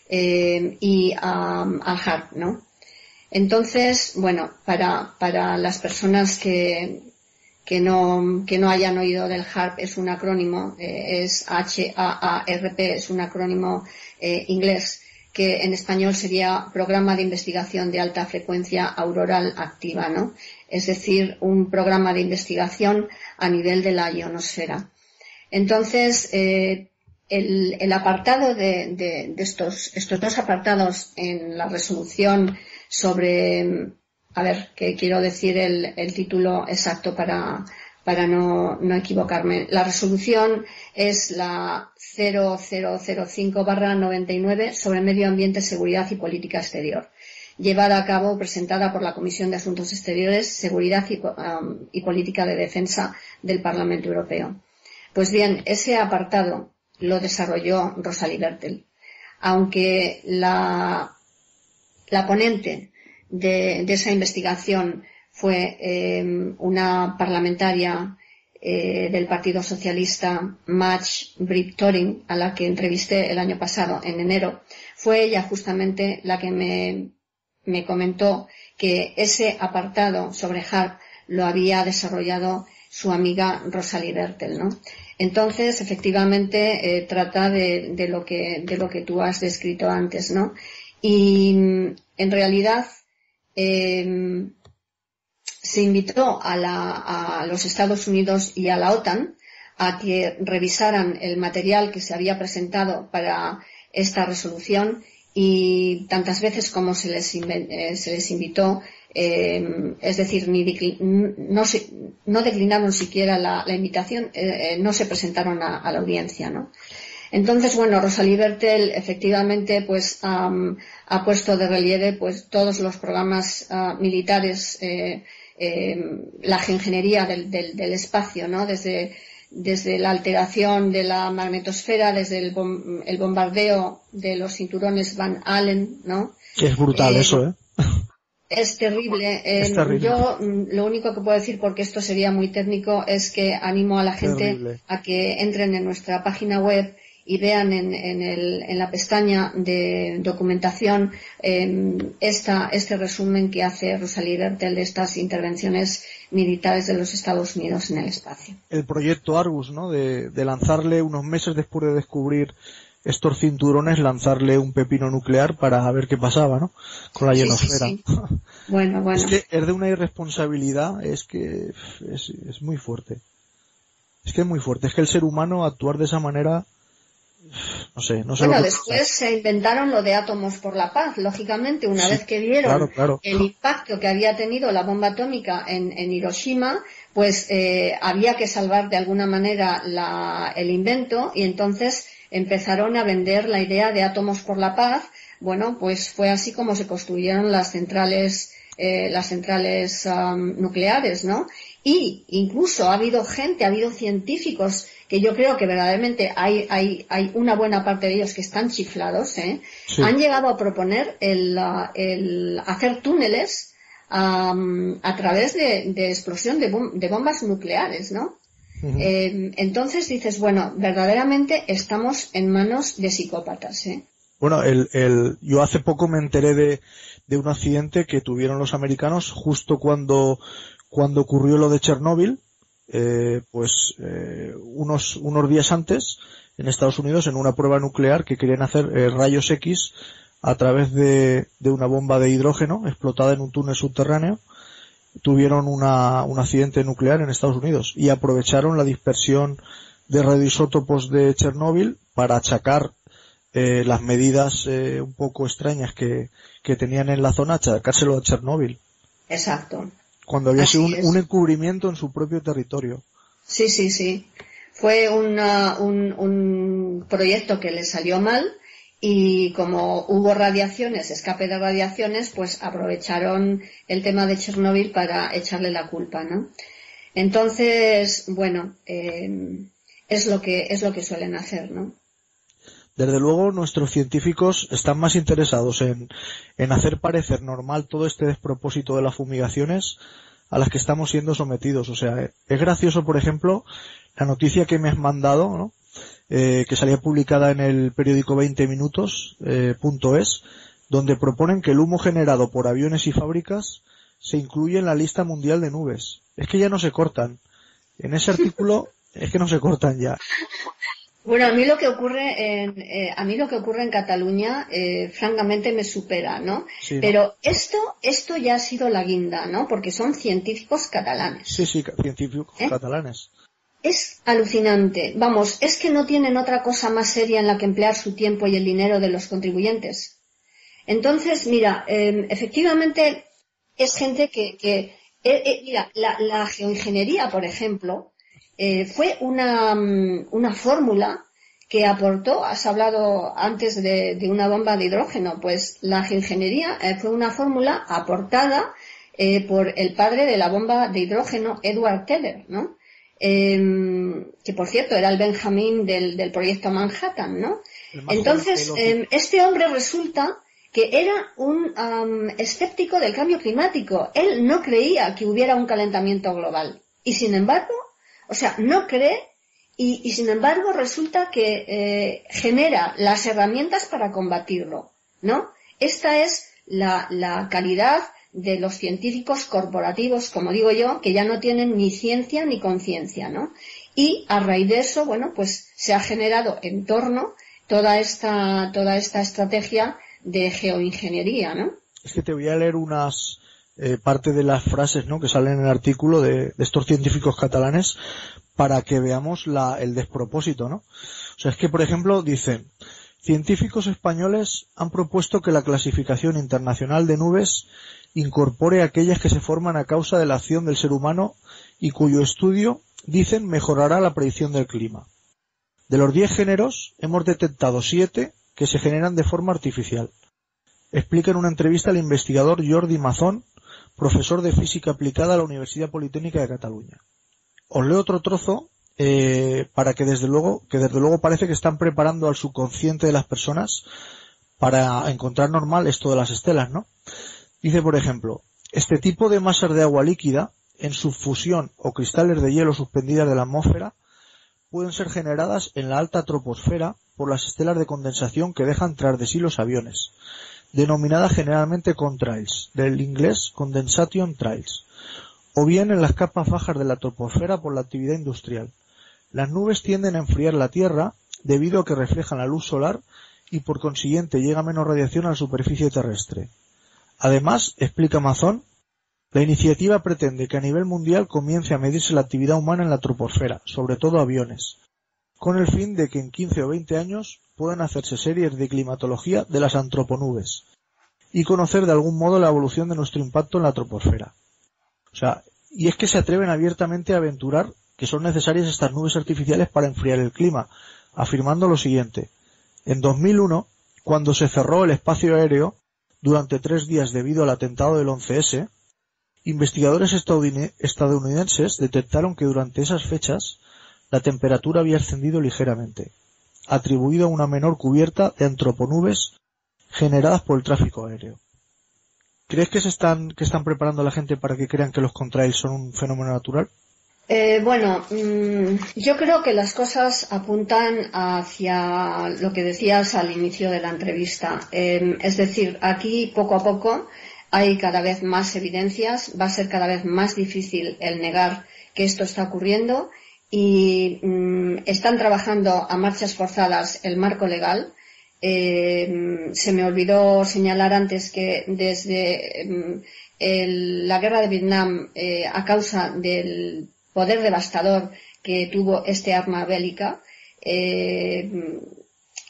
y al HARP, ¿no? Entonces, bueno, para las personas que no hayan oído del HARP, es un acrónimo, es H-A-A-R-P, es un acrónimo inglés, que en español sería Programa de Investigación de Alta Frecuencia Auroral Activa, ¿no? Es decir, un programa de investigación a nivel de la ionosfera. Entonces, el apartado de estos dos apartados en la resolución sobre, a ver, que quiero decir el título exacto para no equivocarme. La resolución es la 0005/99 sobre medio ambiente, seguridad y política exterior, llevada a cabo, presentada por la Comisión de Asuntos Exteriores, Seguridad y Política de Defensa del Parlamento Europeo. Pues bien, ese apartado lo desarrolló Rosalie Bertell, aunque la ponente de esa investigación fue una parlamentaria del Partido Socialista, Madge Britt Torin, a la que entrevisté el año pasado, en enero. Fue ella justamente la que me comentó que ese apartado sobre HARP lo había desarrollado su amiga Rosalie Bertell, ¿no? Entonces, efectivamente, trata de lo que tú has descrito antes, ¿no? Y en realidad se invitó a los Estados Unidos y a la OTAN a que revisaran el material que se había presentado para esta resolución, y tantas veces como se les invitó, es decir, no declinaron siquiera la invitación, no se presentaron a la audiencia, ¿no? Entonces, bueno, Rosalie Bertell efectivamente pues ha puesto de relieve pues todos los programas militares, la geoingeniería del espacio, ¿no? Desde la alteración de la magnetosfera, desde el bombardeo de los cinturones Van Allen, ¿no? Es brutal eso, ¿eh? Es terrible. Es terrible. Yo lo único que puedo decir, porque esto sería muy técnico, es que animo a la gente Terrible. a que entren en nuestra página web y vean en la pestaña de documentación este resumen que hace Rosalie Bertell de estas intervenciones militares de los Estados Unidos en el espacio. El proyecto Argus, ¿no? De lanzarle unos meses después de descubrir estos cinturones, lanzarle un pepino nuclear para ver qué pasaba, ¿no? Con la ionosfera. Sí. Bueno. Es que es de una irresponsabilidad, es que es muy fuerte. Es que es muy fuerte. Es que el ser humano actuar de esa manera, no sé Bueno, lo que después pasa. se inventaron lo de átomos por la paz, lógicamente, una vez que vieron Claro. el impacto que había tenido la bomba atómica en Hiroshima, pues había que salvar de alguna manera el invento, y entonces empezaron a vender la idea de átomos por la paz. Bueno, pues fue así como se construyeron las centrales nucleares, ¿no? Y incluso ha habido científicos que yo creo que verdaderamente hay una buena parte de ellos que están chiflados, ¿eh? Sí. Han llegado a proponer el hacer túneles a través de explosión de bombas nucleares, ¿no? Uh-huh. Entonces dices, bueno, verdaderamente estamos en manos de psicópatas, ¿eh? Bueno, yo hace poco me enteré de un accidente que tuvieron los americanos justo cuando ocurrió lo de Chernóbil, unos días antes, en Estados Unidos en una prueba nuclear que querían hacer rayos X a través de una bomba de hidrógeno explotada en un túnel subterráneo. Tuvieron un accidente nuclear en Estados Unidos y aprovecharon la dispersión de radioisótopos de Chernóbil para achacar las medidas un poco extrañas que tenían en la zona, achacárselo a Chernóbil. Exacto. Cuando había sido un encubrimiento en su propio territorio. Sí, sí, sí. Fue un proyecto que le salió mal y como hubo radiaciones, escape de radiaciones, pues aprovecharon el tema de Chernóbil para echarle la culpa, ¿no? Entonces, bueno, es lo que suelen hacer, ¿no? Desde luego nuestros científicos están más interesados en hacer parecer normal todo este despropósito de las fumigaciones a las que estamos siendo sometidos. O sea, es gracioso, por ejemplo, la noticia que me has mandado, ¿no? Que salía publicada en el periódico 20 minutos.es, donde proponen que el humo generado por aviones y fábricas se incluye en la lista mundial de nubes. Es que ya no se cortan. En ese artículo es que no se cortan ya. Bueno, a mí lo que ocurre en Cataluña, francamente me supera, ¿no? Sí, ¿no? Pero esto ya ha sido la guinda, ¿no? Porque son científicos catalanes. Sí, científicos catalanes. Es alucinante. Vamos, es que no tienen otra cosa más seria en la que emplear su tiempo y el dinero de los contribuyentes. Entonces, mira, efectivamente es gente que mira, la geoingeniería, por ejemplo, fue una fórmula que aportó, has hablado antes de una bomba de hidrógeno, pues la geoingeniería fue una fórmula aportada por el padre de la bomba de hidrógeno, Edward Teller, ¿no? Que por cierto era el Benjamín del proyecto Manhattan, ¿no? Entonces, este hombre resulta que era un escéptico del cambio climático. Él no creía que hubiera un calentamiento global. Y sin embargo, o sea, no cree y sin embargo resulta que genera las herramientas para combatirlo, ¿no? Esta es la calidad de los científicos corporativos, como digo yo, que ya no tienen ni ciencia ni conciencia, ¿no? Y a raíz de eso, bueno, pues se ha generado en torno toda esta estrategia de geoingeniería, ¿no? Es que te voy a leer unas parte de las frases, ¿no?, que salen en el artículo de estos científicos catalanes para que veamos el despropósito, ¿no? O sea, es que, por ejemplo, dicen: científicos españoles han propuesto que la clasificación internacional de nubes incorpore aquellas que se forman a causa de la acción del ser humano y cuyo estudio, dicen, mejorará la predicción del clima. De los 10 géneros, hemos detectado 7 que se generan de forma artificial. Explica en una entrevista el investigador Jordi Mazón, profesor de física aplicada a la Universidad Politécnica de Cataluña. Os leo otro trozo para que desde luego parece que están preparando al subconsciente de las personas para encontrar normal esto de las estelas, ¿no? Dice, por ejemplo: este tipo de masas de agua líquida, en subfusión o cristales de hielo suspendidas de la atmósfera, pueden ser generadas en la alta troposfera por las estelas de condensación que dejan tras de sí los aviones, denominadas generalmente contrails, del inglés condensation trails, o bien en las capas bajas de la troposfera por la actividad industrial. Las nubes tienden a enfriar la Tierra debido a que reflejan la luz solar y por consiguiente llega menos radiación a la superficie terrestre. Además, explica Mazón, la iniciativa pretende que a nivel mundial comience a medirse la actividad humana en la troposfera, sobre todo aviones, con el fin de que en 15 o 20 años puedan hacerse series de climatología de las antroponubes y conocer de algún modo la evolución de nuestro impacto en la troposfera. O sea, y es que se atreven abiertamente a aventurar que son necesarias estas nubes artificiales para enfriar el clima, afirmando lo siguiente: en 2001, cuando se cerró el espacio aéreo durante 3 días debido al atentado del 11S, investigadores estadounidenses detectaron que durante esas fechas la temperatura había ascendido ligeramente, atribuido a una menor cubierta de antroponubes generadas por el tráfico aéreo. ¿Crees que están preparando a la gente para que crean que los contrails son un fenómeno natural? Bueno, yo creo que las cosas apuntan hacia lo que decías al inicio de la entrevista. Es decir, aquí poco a poco hay cada vez más evidencias, va a ser cada vez más difícil el negar que esto está ocurriendo y están trabajando a marchas forzadas el marco legal. Se me olvidó señalar antes que desde la guerra de Vietnam, a causa del poder devastador que tuvo este arma bélica,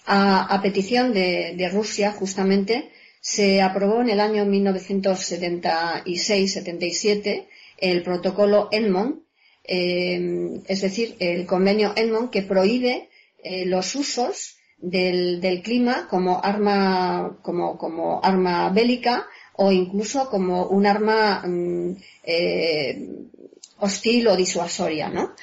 a petición de Rusia, justamente, se aprobó en el año 1976-77 el protocolo ENMON, es decir, el convenio ENMON, que prohíbe los usos del clima como arma bélica o incluso como un arma hostil o disuasoria, ¿no?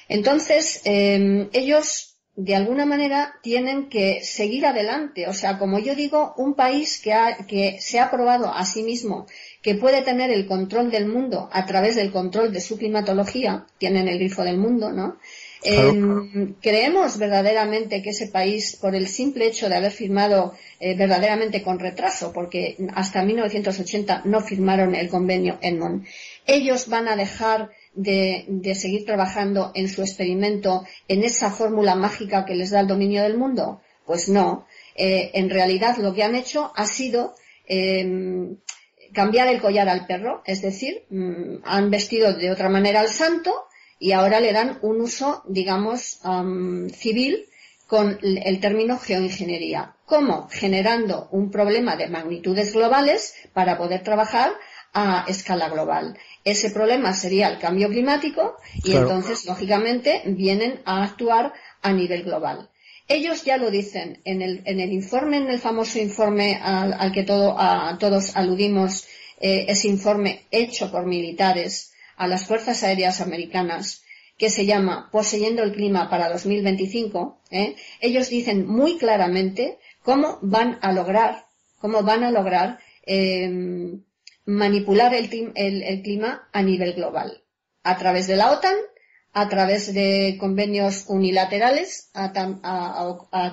Entonces, ellos de alguna manera tienen que seguir adelante. O sea, como yo digo, un país que se ha probado a sí mismo que puede tener el control del mundo a través del control de su climatología, tienen el grifo del mundo, ¿no? Claro. Creemos verdaderamente que ese país, por el simple hecho de haber firmado verdaderamente con retraso, porque hasta 1980 no firmaron el convenio ENMON, ellos van a dejar de seguir trabajando en su experimento, en esa fórmula mágica que les da el dominio del mundo? Pues no. En realidad lo que han hecho ha sido cambiar el collar al perro, es decir, han vestido de otra manera al santo y ahora le dan un uso, digamos, civil con el término geoingeniería. ¿Cómo? Generando un problema de magnitudes globales para poder trabajar a escala global. Ese problema sería el cambio climático y claro, entonces, lógicamente, vienen a actuar a nivel global. Ellos ya lo dicen en el informe, en el famoso informe al que todos aludimos, ese informe hecho por militares a las Fuerzas Aéreas Americanas, que se llama Poseyendo el Clima para 2025, ellos dicen muy claramente cómo van a lograr manipular el clima a nivel global, a través de la OTAN, a través de convenios unilaterales, a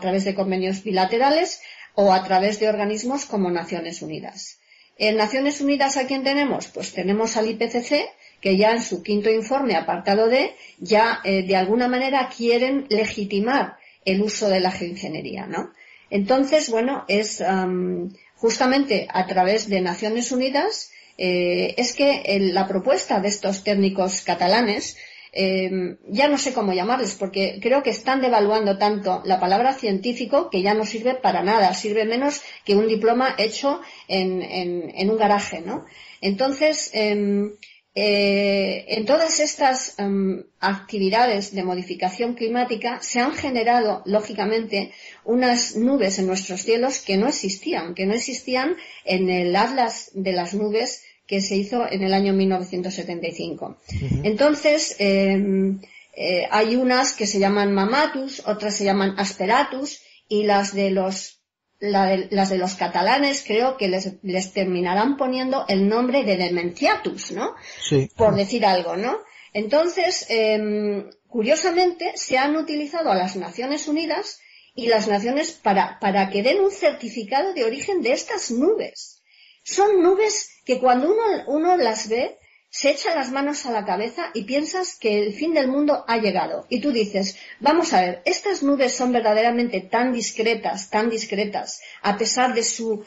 través de convenios bilaterales o a través de organismos como Naciones Unidas. En Naciones Unidas, ¿a quién tenemos? Pues tenemos al IPCC, que ya en su quinto informe, apartado D, ya de alguna manera quieren legitimar el uso de la geoingeniería, ¿no? Entonces, bueno, es justamente a través de Naciones Unidas es que la propuesta de estos técnicos catalanes, ya no sé cómo llamarles, porque creo que están devaluando tanto la palabra científico que ya no sirve para nada, sirve menos que un diploma hecho en un garaje, ¿no? Entonces, en todas estas actividades de modificación climática se han generado, lógicamente, unas nubes en nuestros cielos que no existían en el Atlas de las Nubes que se hizo en el año 1975. Uh-huh. Entonces, hay unas que se llaman Mammatus, otras se llaman Asperatus, y las de los catalanes creo que les terminarán poniendo el nombre de Dementiatus, ¿no? Sí. Por decir algo, ¿no? Entonces, curiosamente, se han utilizado a las Naciones Unidas y las naciones para que den un certificado de origen de estas nubes. Son nubes que cuando uno las ve, se echa las manos a la cabeza y piensas que el fin del mundo ha llegado. Y tú dices, vamos a ver, estas nubes son verdaderamente tan discretas, a pesar de su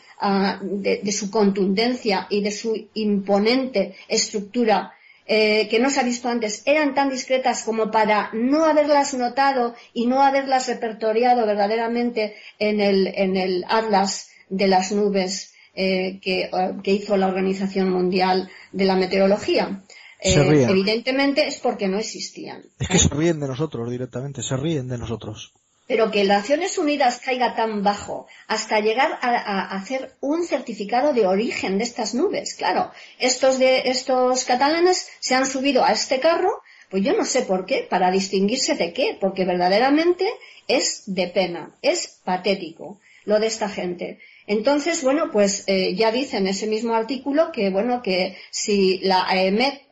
contundencia y de su imponente estructura, que no se ha visto antes, eran tan discretas como para no haberlas notado y no haberlas repertoriado verdaderamente en el Atlas de las Nubes que hizo la Organización Mundial de la Meteorología. Evidentemente es porque no existían. Es que se ríen de nosotros directamente, se ríen de nosotros. Pero que Naciones Unidas caiga tan bajo hasta llegar a hacer un certificado de origen de estas nubes. Claro, estos catalanes se han subido a este carro, pues yo no sé por qué, para distinguirse de qué, porque verdaderamente es de pena, es patético lo de esta gente. Entonces, bueno, pues ya dice en ese mismo artículo que, bueno, que si la AEMET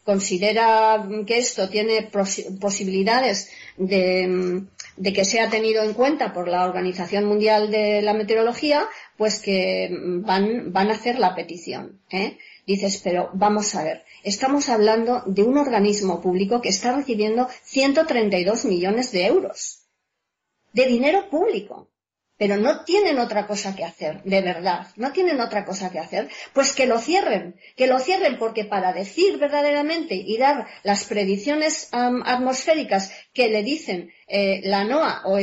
considera que esto tiene posibilidades de que sea tenido en cuenta por la Organización Mundial de la Meteorología, pues que van a hacer la petición, Dices, pero vamos a ver, estamos hablando de un organismo público que está recibiendo 132 millones de euros de dinero público, pero no tienen otra cosa que hacer, de verdad, no tienen otra cosa que hacer, pues que lo cierren, porque para decir verdaderamente y dar las predicciones atmosféricas que le dicen la NOAA o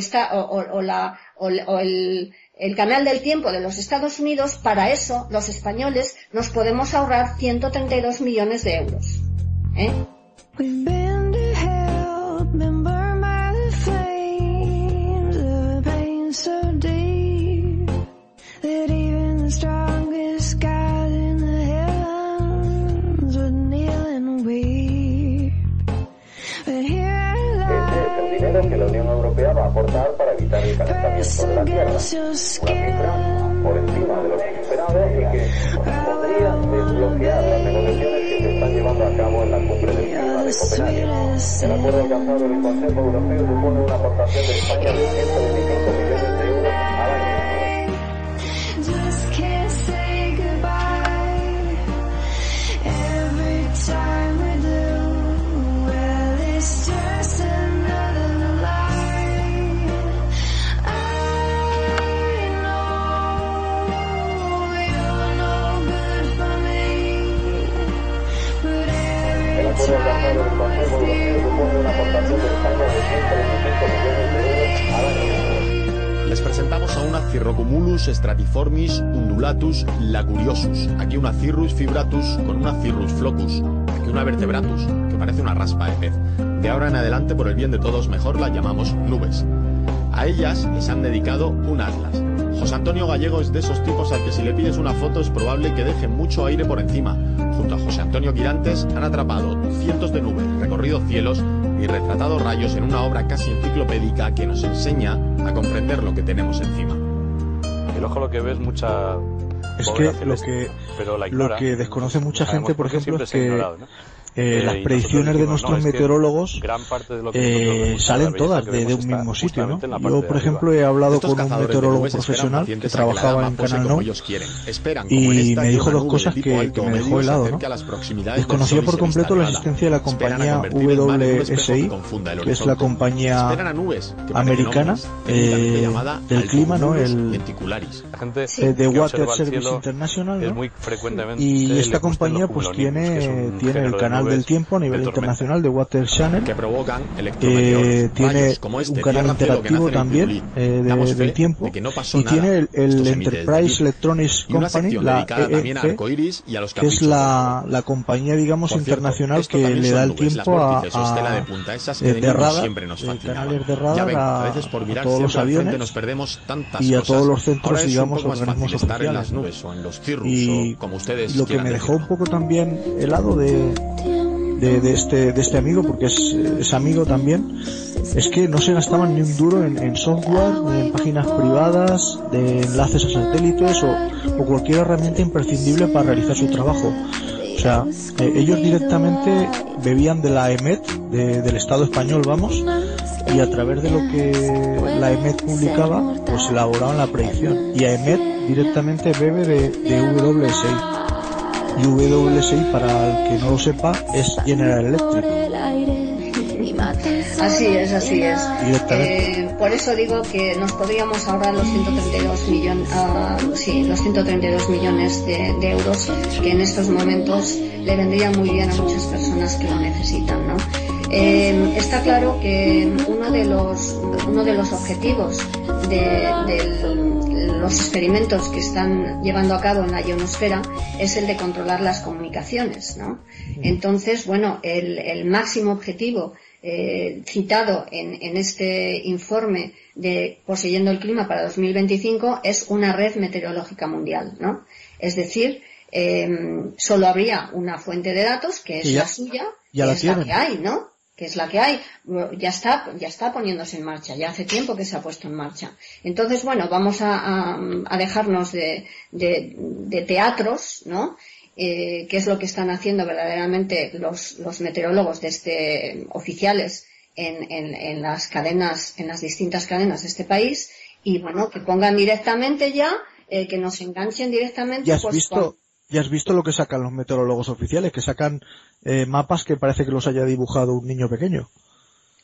el Canal del Tiempo de los Estados Unidos, para eso los españoles nos podemos ahorrar 132 millones de euros. We've been to hell, been burned by the flames of a pain so deep that even the strongest God in the heavens would kneel and weep. But here Este es el dinero que la Unión Europea va a aportar para evitar el calentamiento de la Tierra. Una cifra por encima de lo que esperaba y que podría desbloquear las negociaciones que se están llevando a cabo en la cumbre del clima de Copenhague. El acuerdo alcanzado en el Consejo Europeo supone una aportación de España de 125 millones de euros al año. just can't say goodbye. Every time we do, well, it's just another lie. I know you're no good for me, but El every acuerdo alcanzado en el time Consejo Europeo supone una aportación de España de 125 millones de euros al año. Les presentamos a una Cirrocumulus stratiformis undulatus lacuriosus, aquí una Cirrus fibratus con una Cirrus flocus, aquí una Vertebratus, que parece una raspa de pez. De ahora en adelante, por el bien de todos, mejor las llamamos nubes. A ellas les han dedicado un atlas. José Antonio Gallego es de esos tipos al que si le pides una foto es probable que deje mucho aire por encima. Junto a José Antonio Quirantes han atrapado cientos de nubes, recorrido cielos y retratado rayos en una obra casi enciclopédica que nos enseña a comprender lo que tenemos encima. El ojo lo que ve es mucha Es bóveda que celeste, pero la lo ignora. que desconoce mucha Sabemos gente, por por qué ejemplo, siempre es se ha que ignorado, ¿no? las Y predicciones de nosotros nuestros decimos, no, es que meteorólogos gran parte de lo que nosotros vemos, salen la belleza todas que de vemos un está mismo sitio, ¿no? justamente en la parte Yo, de por arriba. ejemplo, he hablado Estos con un cazadores de meteorólogo nubes esperan profesional que pacientes a que la trabajaba dama en pose Canal como Nou ellos quieren. Esperan, y como en esta, me dijo una dos nube cosas de tipo que alto me o dejó medio se helado, ¿no? acerque a las proximidades del Desconocía Sol y por se ve completo la instalada. existencia de la Esperan a compañía convertir el mar en un espejo WSI, que confunda el que es la horizonte. compañía Esperan a nubes que parecen americana hombres, técnicamente llamada del clima, ¿no? Alcocumulus lenticularis. La gente de que Water observa el Service cielo International, es ¿no? muy frecuentemente Y le esta gustan los compañía pues cumulonimbus, que es un tiene el género de canal nubes del tiempo a nivel de tormenta. internacional de Water Channel, Que provocan electrometeoros, tiene rayos como este, un canal tierra cero que interactivo nacen en también Pirulí. Damos fe del tiempo, de que no pasó y nada. tiene Esto el se emite desde Enterprise allí. Electronics Y una Company, sección la dedicada también a EEC, arcoiris y a los que es caprichos del sol. la compañía, digamos, Por cierto, internacional esto que también le son da el nubes, tiempo las vórtices o estela de punta, esas que de de niños radar, siempre nos fascinaban. canales de radar Ya ven, a a veces por mirar todos los siempre al frente aviones nos perdemos tantas y a cosas. todos los centros, Ahora es digamos, un poco más organismos fácil estar en las oficiales, ¿no? nubes o en los cirrus Y o como ustedes lo que quieran me dejó un decirlo. poco también helado de este amigo, porque es amigo también, es que no se gastaban ni un duro en software, ni en páginas privadas, de enlaces a satélites o cualquier herramienta imprescindible para realizar su trabajo. O sea, ellos directamente bebían de la EMET, del Estado español, vamos, y a través de lo que la EMET publicaba, pues elaboraban la predicción. Y a EMET directamente bebe de WSI. Y WSI, para el que no lo sepa, es General Electric. Así es. Directamente. Por eso digo que nos podríamos ahorrar los 132 millones de euros que en estos momentos le vendrían muy bien a muchas personas que lo necesitan, ¿no? Está claro que uno de los objetivos de los experimentos que están llevando a cabo en la ionosfera es el de controlar las comunicaciones, ¿no? Entonces, bueno, el máximo objetivo citado en este informe de Poseyendo el Clima para 2025 es una red meteorológica mundial, ¿no? Es decir, solo habría una fuente de datos que es la suya, ya que la es la tienen. que hay, ¿no? Que es la que hay, ya está poniéndose en marcha, ya hace tiempo que se ha puesto en marcha. Entonces, bueno, vamos a dejarnos de teatros, ¿no? ¿Qué es lo que están haciendo verdaderamente los meteorólogos oficiales en las cadenas, en las distintas cadenas de este país? Y bueno, que pongan directamente ya, que nos enganchen directamente. ¿Ya has pues, visto Ya has visto lo que sacan los meteorólogos oficiales, que sacan mapas que parece que los haya dibujado un niño pequeño.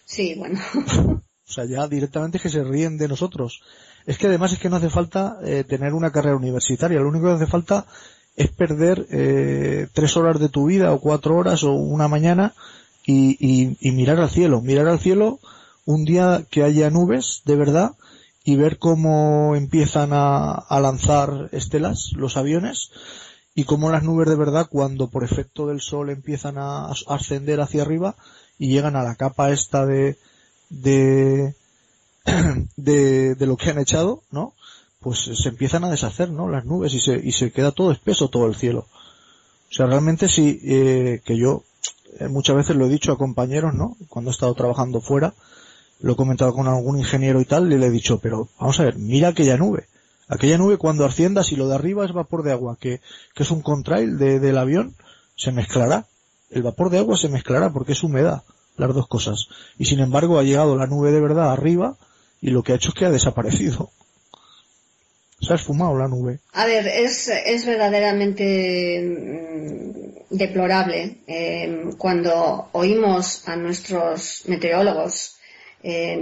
Sí, bueno. O sea, ya directamente es que se ríen de nosotros. Es que además es que no hace falta tener una carrera universitaria, lo único que hace falta es perder 3 horas de tu vida o 4 horas o una mañana y mirar al cielo un día que haya nubes de verdad y ver cómo empiezan a lanzar estelas los aviones y cómo las nubes de verdad, cuando por efecto del sol empiezan a ascender hacia arriba y llegan a la capa esta de lo que han echado, ¿no? Pues se empiezan a deshacer, ¿no? Las nubes y se queda todo espeso todo el cielo. O sea, realmente sí, que yo muchas veces lo he dicho a compañeros, ¿no? Cuando he estado trabajando fuera, lo he comentado con algún ingeniero y tal, y le he dicho, pero vamos a ver, mira aquella nube cuando ascienda, si lo de arriba es vapor de agua, que es un contrail del avión, se mezclará. El vapor de agua se mezclará porque es humedad, las dos cosas. Y sin embargo ha llegado la nube de verdad arriba y lo que ha hecho es que ha desaparecido. Se ha esfumado la nube. A ver, es verdaderamente deplorable cuando oímos a nuestros meteorólogos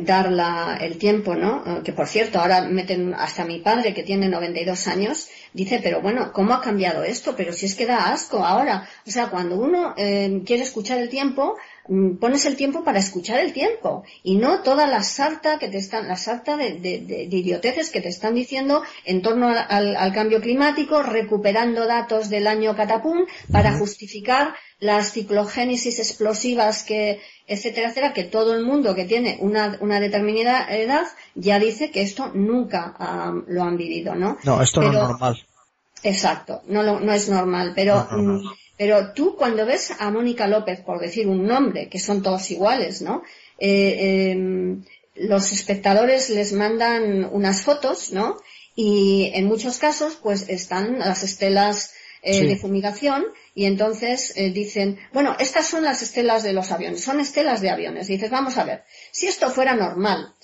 dar el tiempo, ¿no? Que por cierto, ahora meten hasta mi padre, que tiene 92 años, dice, pero bueno, ¿cómo ha cambiado esto? Pero si es que da asco ahora. O sea, cuando uno quiere escuchar el tiempo, pones el tiempo para escuchar el tiempo y no toda la sarta de idioteces que te están diciendo en torno al cambio climático, recuperando datos del año catapum para justificar las ciclogénesis explosivas etcétera, que todo el mundo que tiene una determinada edad ya dice que esto nunca lo han vivido, ¿no? No, esto no es normal. Exacto, no es normal, pero tú cuando ves a Mónica López, por decir un nombre, que son todos iguales, ¿no? Los espectadores les mandan unas fotos, ¿no? Y en muchos casos, pues están las estelas de fumigación y entonces dicen, bueno, estas son las estelas de los aviones, son estelas de aviones. Y dices, vamos a ver, si esto fuera normal,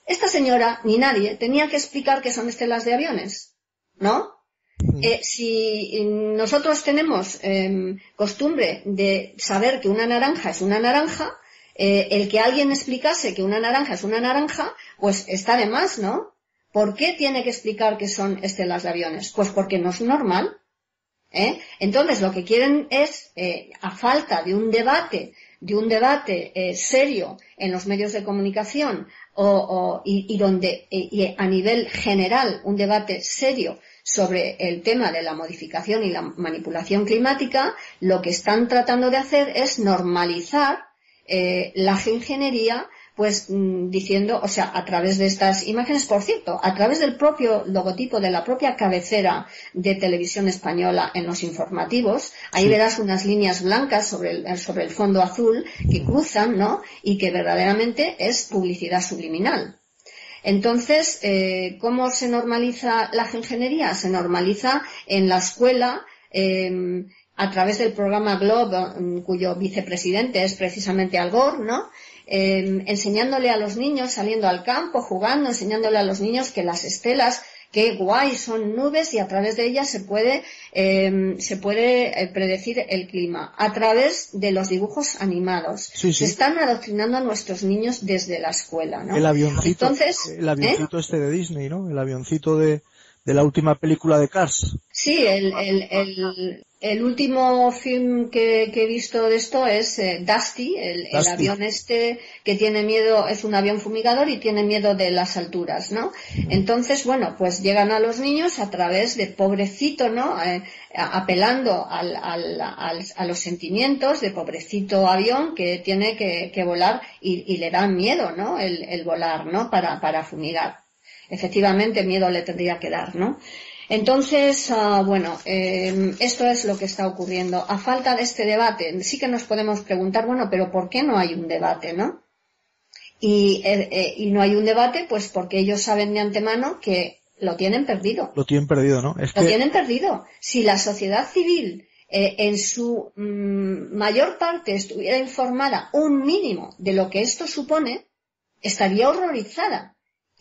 esta señora ni nadie tenía que explicar que son estelas de aviones, ¿no? Si nosotros tenemos costumbre de saber que una naranja es una naranja, el que alguien explicase que una naranja es una naranja, pues está de más, ¿no? ¿Por qué tiene que explicar que son estelas de aviones? Pues porque no es normal. Entonces lo que quieren es, a falta de un debate serio en los medios de comunicación y a nivel general un debate serio sobre el tema de la modificación y la manipulación climática, lo que están tratando de hacer es normalizar la geoingeniería, pues diciendo, o sea, a través de estas imágenes, por cierto, a través del propio logotipo de la propia cabecera de Televisión Española en los informativos, ahí verás unas líneas blancas sobre el fondo azul que cruzan, ¿no? Y que verdaderamente es publicidad subliminal. Entonces, ¿cómo se normaliza la geoingeniería? Se normaliza en la escuela, a través del programa GLOBE, cuyo vicepresidente es precisamente Al Gore, ¿no? Enseñándole a los niños, saliendo al campo, jugando, enseñándole a los niños que las estelas, qué guay, son nubes y a través de ellas se puede predecir el clima, a través de los dibujos animados. Sí. Se están adoctrinando a nuestros niños desde la escuela, ¿no? El avioncito, entonces, este de Disney, ¿no? El avioncito de la última película de Cars. Sí, el último film que he visto de esto es Dusty, el avión este que tiene miedo, es un avión fumigador y tiene miedo de las alturas, ¿no? Entonces, bueno, pues llegan a los niños a través de pobrecito, ¿no? Apelando a los sentimientos de pobrecito avión que tiene que volar y le da miedo, ¿no? El volar, ¿no? Para fumigar. Efectivamente, miedo le tendría que dar, ¿no? Entonces, esto es lo que está ocurriendo. A falta de este debate, sí que nos podemos preguntar, bueno, pero ¿por qué no hay un debate, no? Y no hay un debate, pues porque ellos saben de antemano que lo tienen perdido. Lo tienen perdido, ¿no? Tienen perdido. Si la sociedad civil, en su mayor parte, estuviera informada un mínimo de lo que esto supone, estaría horrorizada.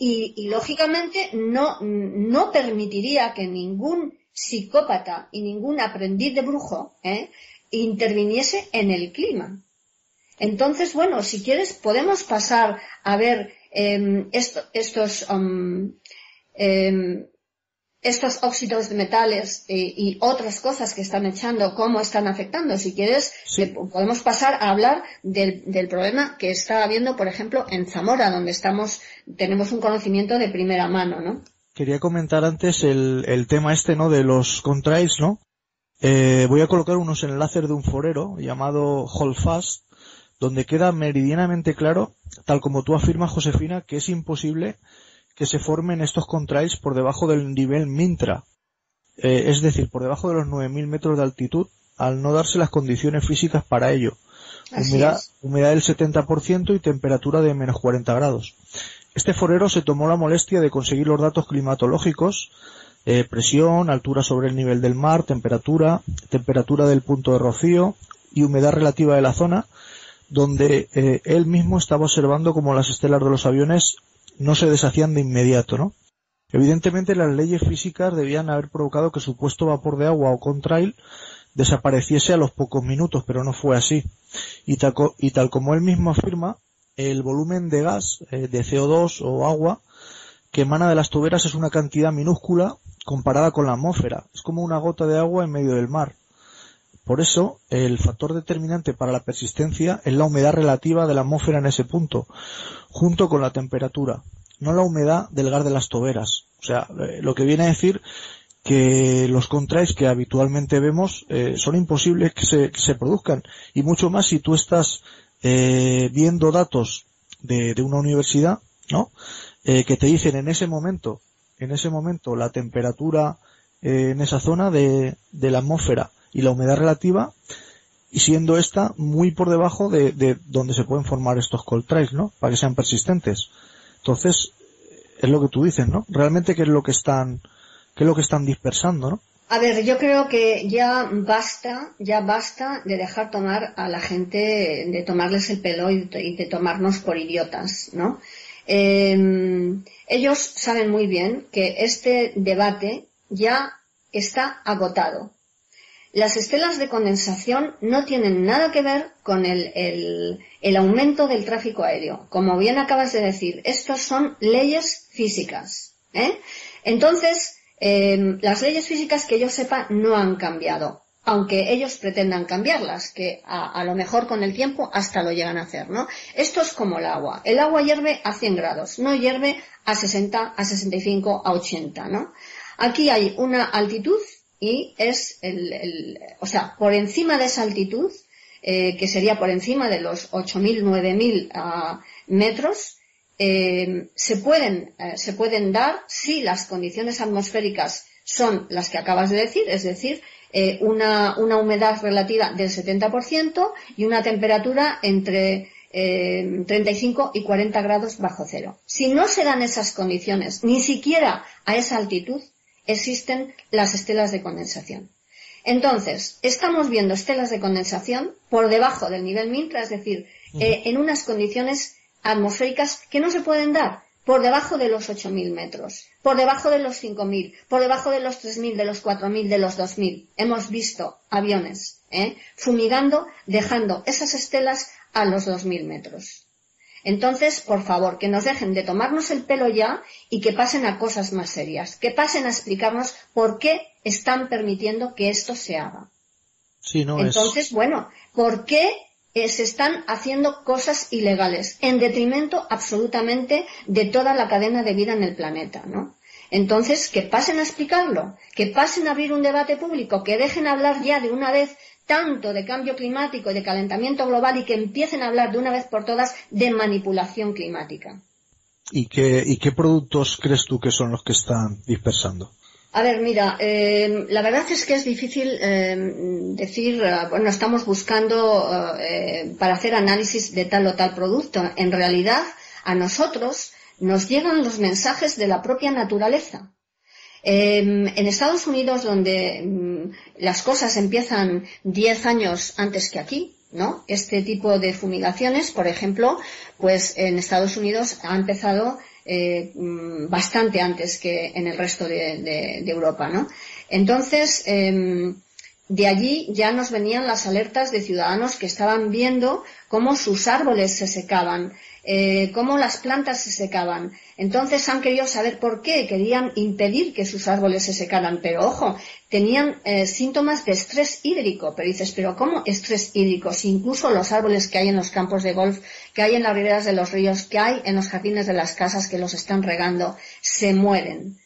Y lógicamente no permitiría que ningún psicópata y ningún aprendiz de brujo interviniese en el clima. Entonces, bueno, si quieres podemos pasar a ver estos óxidos de metales y otras cosas que están echando, cómo están afectando. Si quieres, sí, podemos pasar a hablar del problema que está habiendo, por ejemplo, en Zamora, donde tenemos un conocimiento de primera mano, ¿no? Quería comentar antes el tema ¿no? De los contrails, ¿no? Voy a colocar unos enlaces de un forero llamado Holdfast, donde queda meridianamente claro, tal como tú afirmas, Josefina, que es imposible que se formen estos contrails por debajo del nivel Mintra, es decir, por debajo de los 9.000 metros de altitud, al no darse las condiciones físicas para ello. Humedad del 70% y temperatura de menos 40 grados. Este forero se tomó la molestia de conseguir los datos climatológicos, presión, altura sobre el nivel del mar, temperatura del punto de rocío y humedad relativa de la zona, donde él mismo estaba observando cómo las estelas de los aviones no se deshacían de inmediato, ¿no? Evidentemente las leyes físicas debían haber provocado que el supuesto vapor de agua o contrail desapareciese a los pocos minutos, pero no fue así. Y tal como él mismo afirma, el volumen de gas, de CO2 o agua, que emana de las tuberas es una cantidad minúscula comparada con la atmósfera. Es como una gota de agua en medio del mar. Por eso, el factor determinante para la persistencia es la humedad relativa de la atmósfera en ese punto, junto con la temperatura, no la humedad del gas de las toberas. O sea, lo que viene a decir que los contrails que habitualmente vemos son imposibles que se produzcan, y mucho más si tú estás viendo datos de una universidad, ¿no? Que te dicen en ese momento la temperatura en esa zona de la atmósfera y la humedad relativa, y siendo esta muy por debajo de donde se pueden formar estos contrails, ¿no? Para que sean persistentes. Entonces, es lo que tú dices, ¿no? Realmente qué es lo que están dispersando, ¿no? A ver, yo creo que ya basta de dejar tomar a la gente, de tomarles el pelo y de tomarnos por idiotas, ¿no? Ellos saben muy bien que este debate ya está agotado. Las estelas de condensación no tienen nada que ver con el aumento del tráfico aéreo. Como bien acabas de decir, estos son leyes físicas, Entonces, las leyes físicas que yo sepa no han cambiado, aunque ellos pretendan cambiarlas, que a lo mejor con el tiempo hasta lo llegan a hacer, ¿no? Esto es como el agua. El agua hierve a 100 grados, no hierve a 60, a 65, a 80, ¿no? Aquí hay una altitud y es o sea, por encima de esa altitud, que sería por encima de los 8.000, 9.000 metros, se pueden dar si las condiciones atmosféricas son las que acabas de decir, es decir, una humedad relativa del 70% y una temperatura entre 35 y 40 grados bajo cero. Si no se dan esas condiciones, ni siquiera a esa altitud, existen las estelas de condensación. Entonces, estamos viendo estelas de condensación por debajo del nivel Mintra, es decir, en unas condiciones atmosféricas que no se pueden dar, por debajo de los 8.000 metros, por debajo de los 5.000, por debajo de los 3.000, de los 4.000, de los 2.000. Hemos visto aviones fumigando, dejando esas estelas a los 2.000 metros. Entonces, por favor, que nos dejen de tomarnos el pelo ya y que pasen a cosas más serias, que pasen a explicarnos por qué están permitiendo que esto se haga. Sí, no. Entonces, bueno, ¿por qué se están haciendo cosas ilegales en detrimento absolutamente de toda la cadena de vida en el planeta, ¿no? Entonces, que pasen a explicarlo, que pasen a abrir un debate público, que dejen hablar ya de una vez tanto de cambio climático y de calentamiento global y que empiecen a hablar de una vez por todas de manipulación climática. ¿Y qué productos crees tú que son los que están dispersando? A ver, mira, la verdad es que es difícil decir, bueno, estamos buscando para hacer análisis de tal o tal producto. En realidad, a nosotros nos llegan los mensajes de la propia naturaleza. En Estados Unidos, donde las cosas empiezan 10 años antes que aquí, ¿no? Este tipo de fumigaciones, por ejemplo, pues en Estados Unidos ha empezado bastante antes que en el resto de Europa, ¿no? Entonces, de allí ya nos venían las alertas de ciudadanos que estaban viendo cómo sus árboles se secaban, cómo las plantas se secaban. Entonces han querido saber por qué, querían impedir que sus árboles se secaran, pero ojo, tenían síntomas de estrés hídrico. Pero dices, ¿pero cómo estrés hídrico? Si incluso los árboles que hay en los campos de golf, que hay en las riberas de los ríos, que hay en los jardines de las casas que los están regando, se mueren.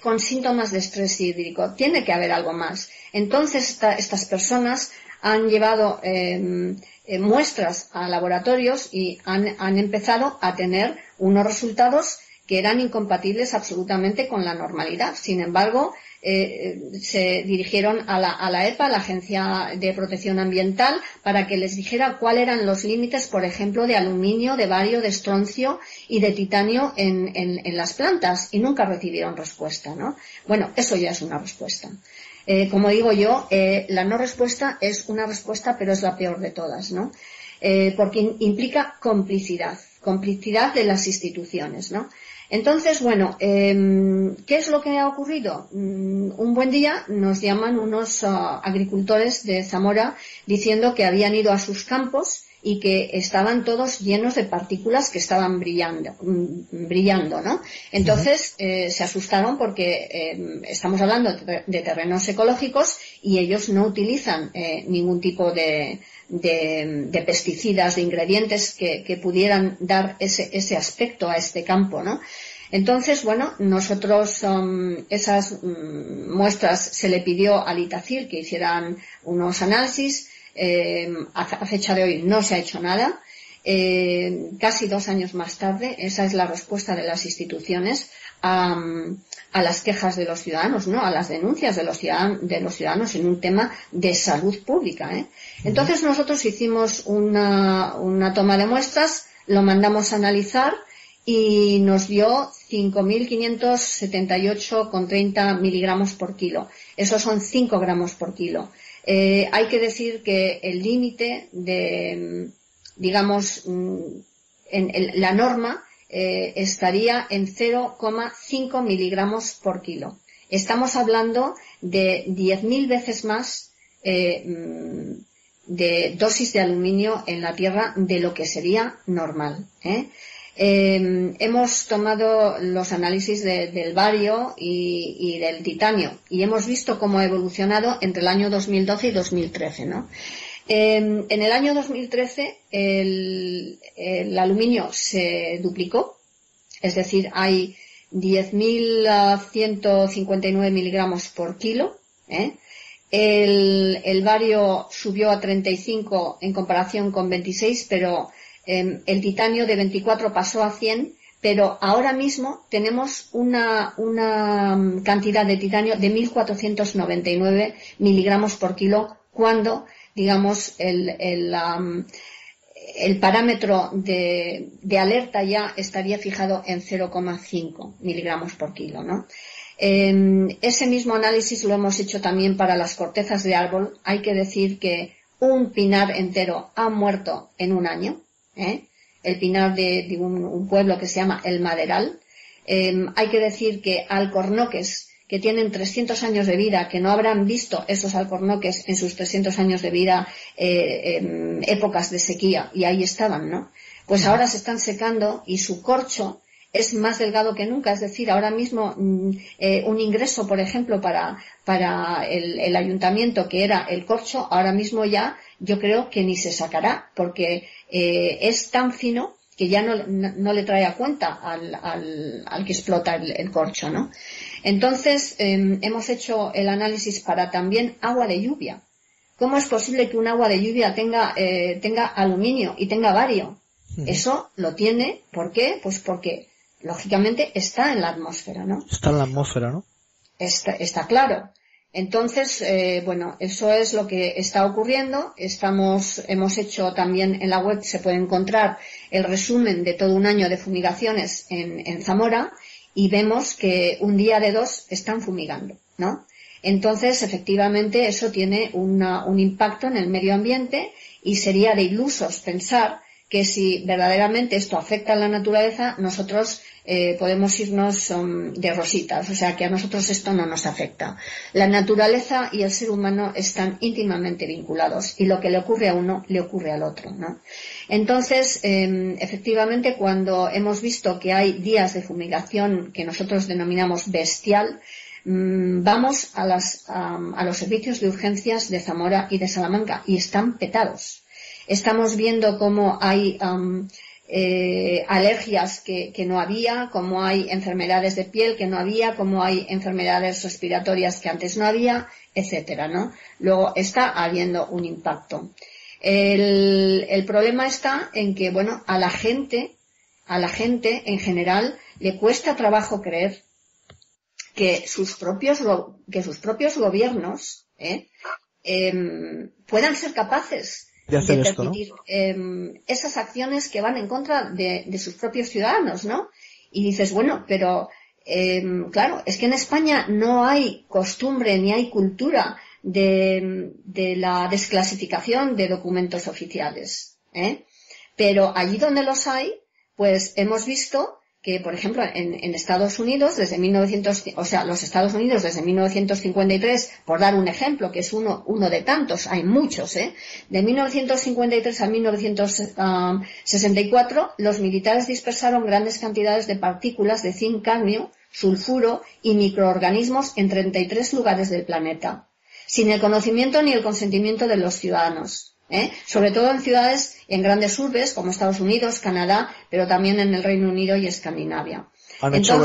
Con síntomas de estrés hídrico. Tiene que haber algo más. Entonces estas personas han llevado muestras a laboratorios y han empezado a tener unos resultados que eran incompatibles absolutamente con la normalidad. Sin embargo, se dirigieron a la EPA, la Agencia de Protección Ambiental, para que les dijera cuáles eran los límites, por ejemplo, de aluminio, de bario, de estroncio y de titanio en las plantas, y nunca recibieron respuesta, ¿no? Bueno, eso ya es una respuesta. Como digo yo, la no respuesta es una respuesta, pero es la peor de todas, ¿no? Porque implica complicidad de las instituciones, ¿no? Entonces, bueno, ¿qué es lo que ha ocurrido? Un buen día nos llaman unos agricultores de Zamora diciendo que habían ido a sus campos y que estaban todos llenos de partículas que estaban brillando, ¿no? Entonces se asustaron porque estamos hablando de terrenos ecológicos y ellos no utilizan ningún tipo de pesticidas, de ingredientes que pudieran dar ese aspecto a este campo, ¿no? Entonces, bueno, nosotros esas muestras se le pidió al Itacil que hicieran unos análisis. A fecha de hoy no se ha hecho nada. Casi 2 años más tarde, esa es la respuesta de las instituciones a las quejas de los ciudadanos, ¿no? A las denuncias de los ciudadanos en un tema de salud pública, ¿eh? Entonces nosotros hicimos una toma de muestras, lo mandamos a analizar y nos dio 5.578,30 miligramos por kilo. Esos son 5 gramos por kilo. Hay que decir que el límite digamos, la norma estaría en 0,5 miligramos por kilo. Estamos hablando de 10.000 veces más de dosis de aluminio en la tierra de lo que sería normal, ¿eh? Hemos tomado los análisis del bario y del titanio y hemos visto cómo ha evolucionado entre el año 2012 y 2013, ¿no? En el año 2013 el aluminio se duplicó, es decir, hay 10.159 miligramos por kilo, ¿eh? El bario subió a 35 en comparación con 26, pero el titanio de 24 pasó a 100, pero ahora mismo tenemos una cantidad de titanio de 1.499 miligramos por kilo, cuando, digamos, el parámetro de alerta ya estaría fijado en 0,5 miligramos por kilo, ¿no? Ese mismo análisis lo hemos hecho también para las cortezas de árbol. Hay que decir que un pinar entero ha muerto en un año, ¿eh? El pinar de un pueblo que se llama El Maderal. Hay que decir que alcornoques que tienen 300 años de vida, que no habrán visto esos alcornoques en sus 300 años de vida épocas de sequía, y ahí estaban, ¿no? Pues ahora se están secando y su corcho es más delgado que nunca. Es decir, ahora mismo un ingreso, por ejemplo, para el ayuntamiento, que era el corcho, ahora mismo ya yo creo que ni se sacará, porque es tan fino que ya no le trae a cuenta al que explota el corcho, ¿no? Entonces, hemos hecho el análisis para también agua de lluvia. ¿Cómo es posible que un agua de lluvia tenga aluminio y tenga bario? Eso lo tiene. ¿Por qué? Pues porque, lógicamente, está en la atmósfera, ¿no? Está en la atmósfera, ¿no? Está claro. Entonces, bueno, eso es lo que está ocurriendo. Hemos hecho también en la web, se puede encontrar el resumen de todo un año de fumigaciones en Zamora, y vemos que un día de 2 están fumigando, ¿no? Entonces, efectivamente, eso tiene un impacto en el medio ambiente, y sería de ilusos pensar que si verdaderamente esto afecta a la naturaleza, nosotros podemos irnos de rositas, o sea que a nosotros esto no nos afecta. La naturaleza y el ser humano están íntimamente vinculados y lo que le ocurre a uno le ocurre al otro, ¿no? Entonces, efectivamente, cuando hemos visto que hay días de fumigación que nosotros denominamos bestial, vamos a los servicios de urgencias de Zamora y de Salamanca y están petados. Estamos viendo cómo hay alergias que no había, cómo hay enfermedades de piel que no había, cómo hay enfermedades respiratorias que antes no había, etcétera, ¿no? Luego está habiendo un impacto. El problema está en que, bueno, a la gente en general le cuesta trabajo creer que sus propios gobiernos puedan ser capaces de hacer de esto, permitir, ¿no? esas acciones que van en contra de sus propios ciudadanos, ¿no? Y dices, bueno, pero claro, es que en España no hay costumbre ni hay cultura de la desclasificación de documentos oficiales, pero allí donde los hay, pues hemos visto que, por ejemplo, en Estados Unidos, los Estados Unidos desde 1953, por dar un ejemplo, que es uno de tantos, hay muchos, de 1953 a 1964, los militares dispersaron grandes cantidades de partículas de zinc, cadmio, sulfuro y microorganismos en 33 lugares del planeta, sin el conocimiento ni el consentimiento de los ciudadanos. Sobre todo en ciudades, en grandes urbes como Estados Unidos, Canadá, pero también en el Reino Unido y Escandinavia. Han hecho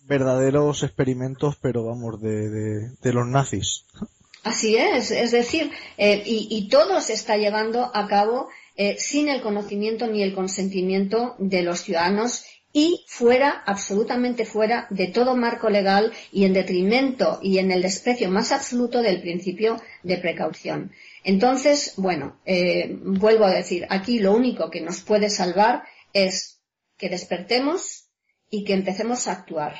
verdaderos experimentos, pero vamos, de los nazis. Así es decir, y todo se está llevando a cabo sin el conocimiento ni el consentimiento de los ciudadanos y absolutamente fuera de todo marco legal y en detrimento y en el desprecio más absoluto del principio de precaución. Entonces, bueno, vuelvo a decir, aquí lo único que nos puede salvar es que despertemos y que empecemos a actuar.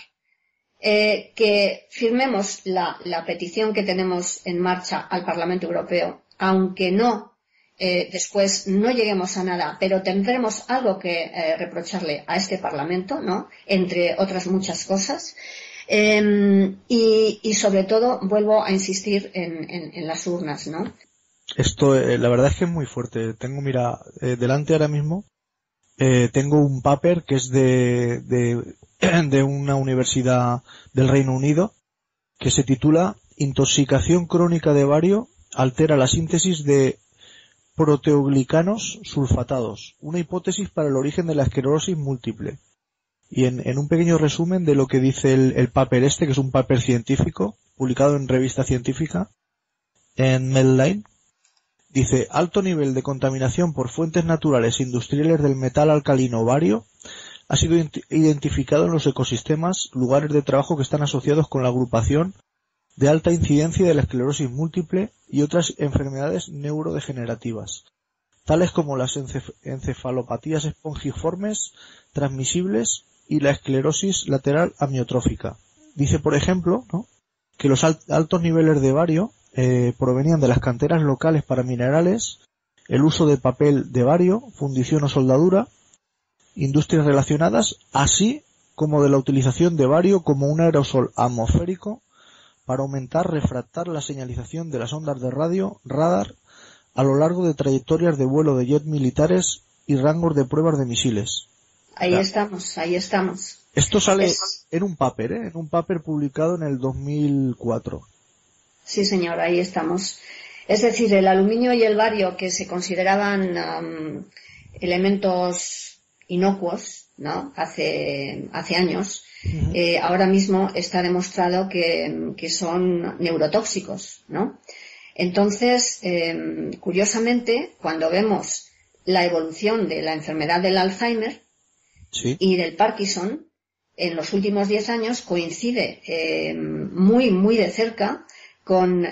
Que firmemos la petición que tenemos en marcha al Parlamento Europeo, aunque después no lleguemos a nada, pero tendremos algo que reprocharle a este Parlamento, ¿no? Entre otras muchas cosas. Y sobre todo, vuelvo a insistir en las urnas, ¿no? Esto, la verdad es que es muy fuerte. Tengo, mira, delante ahora mismo, tengo un paper que es de una universidad del Reino Unido, que se titula Intoxicación crónica de bario altera la síntesis de proteoglicanos sulfatados, una hipótesis para el origen de la esclerosis múltiple. Y en un pequeño resumen de lo que dice el paper que es un paper científico, publicado en revista científica, en Medline, dice, alto nivel de contaminación por fuentes naturales e industriales del metal alcalino bario ha sido identificado en los ecosistemas, lugares de trabajo que están asociados con la agrupación de alta incidencia de la esclerosis múltiple y otras enfermedades neurodegenerativas, tales como las encefalopatías espongiformes transmisibles y la esclerosis lateral amiotrófica. Dice, por ejemplo, ¿no?, que los altos niveles de bario provenían de las canteras locales para minerales, el uso de papel de bario, fundición o soldadura, industrias relacionadas, así como de la utilización de bario como un aerosol atmosférico para aumentar, refractar la señalización de las ondas de radio, radar, a lo largo de trayectorias de vuelo de jet militares y rangos de pruebas de misiles. Ahí estamos. Esto sale en un paper publicado en el 2004. Sí, señor, ahí estamos. Es decir, el aluminio y el bario, que se consideraban elementos inocuos, ¿no?, hace años, ahora mismo está demostrado que son neurotóxicos, ¿no? Entonces, curiosamente, cuando vemos la evolución de la enfermedad del Alzheimer, sí, y del Parkinson, en los últimos 10 años coincide muy, muy de cerca con la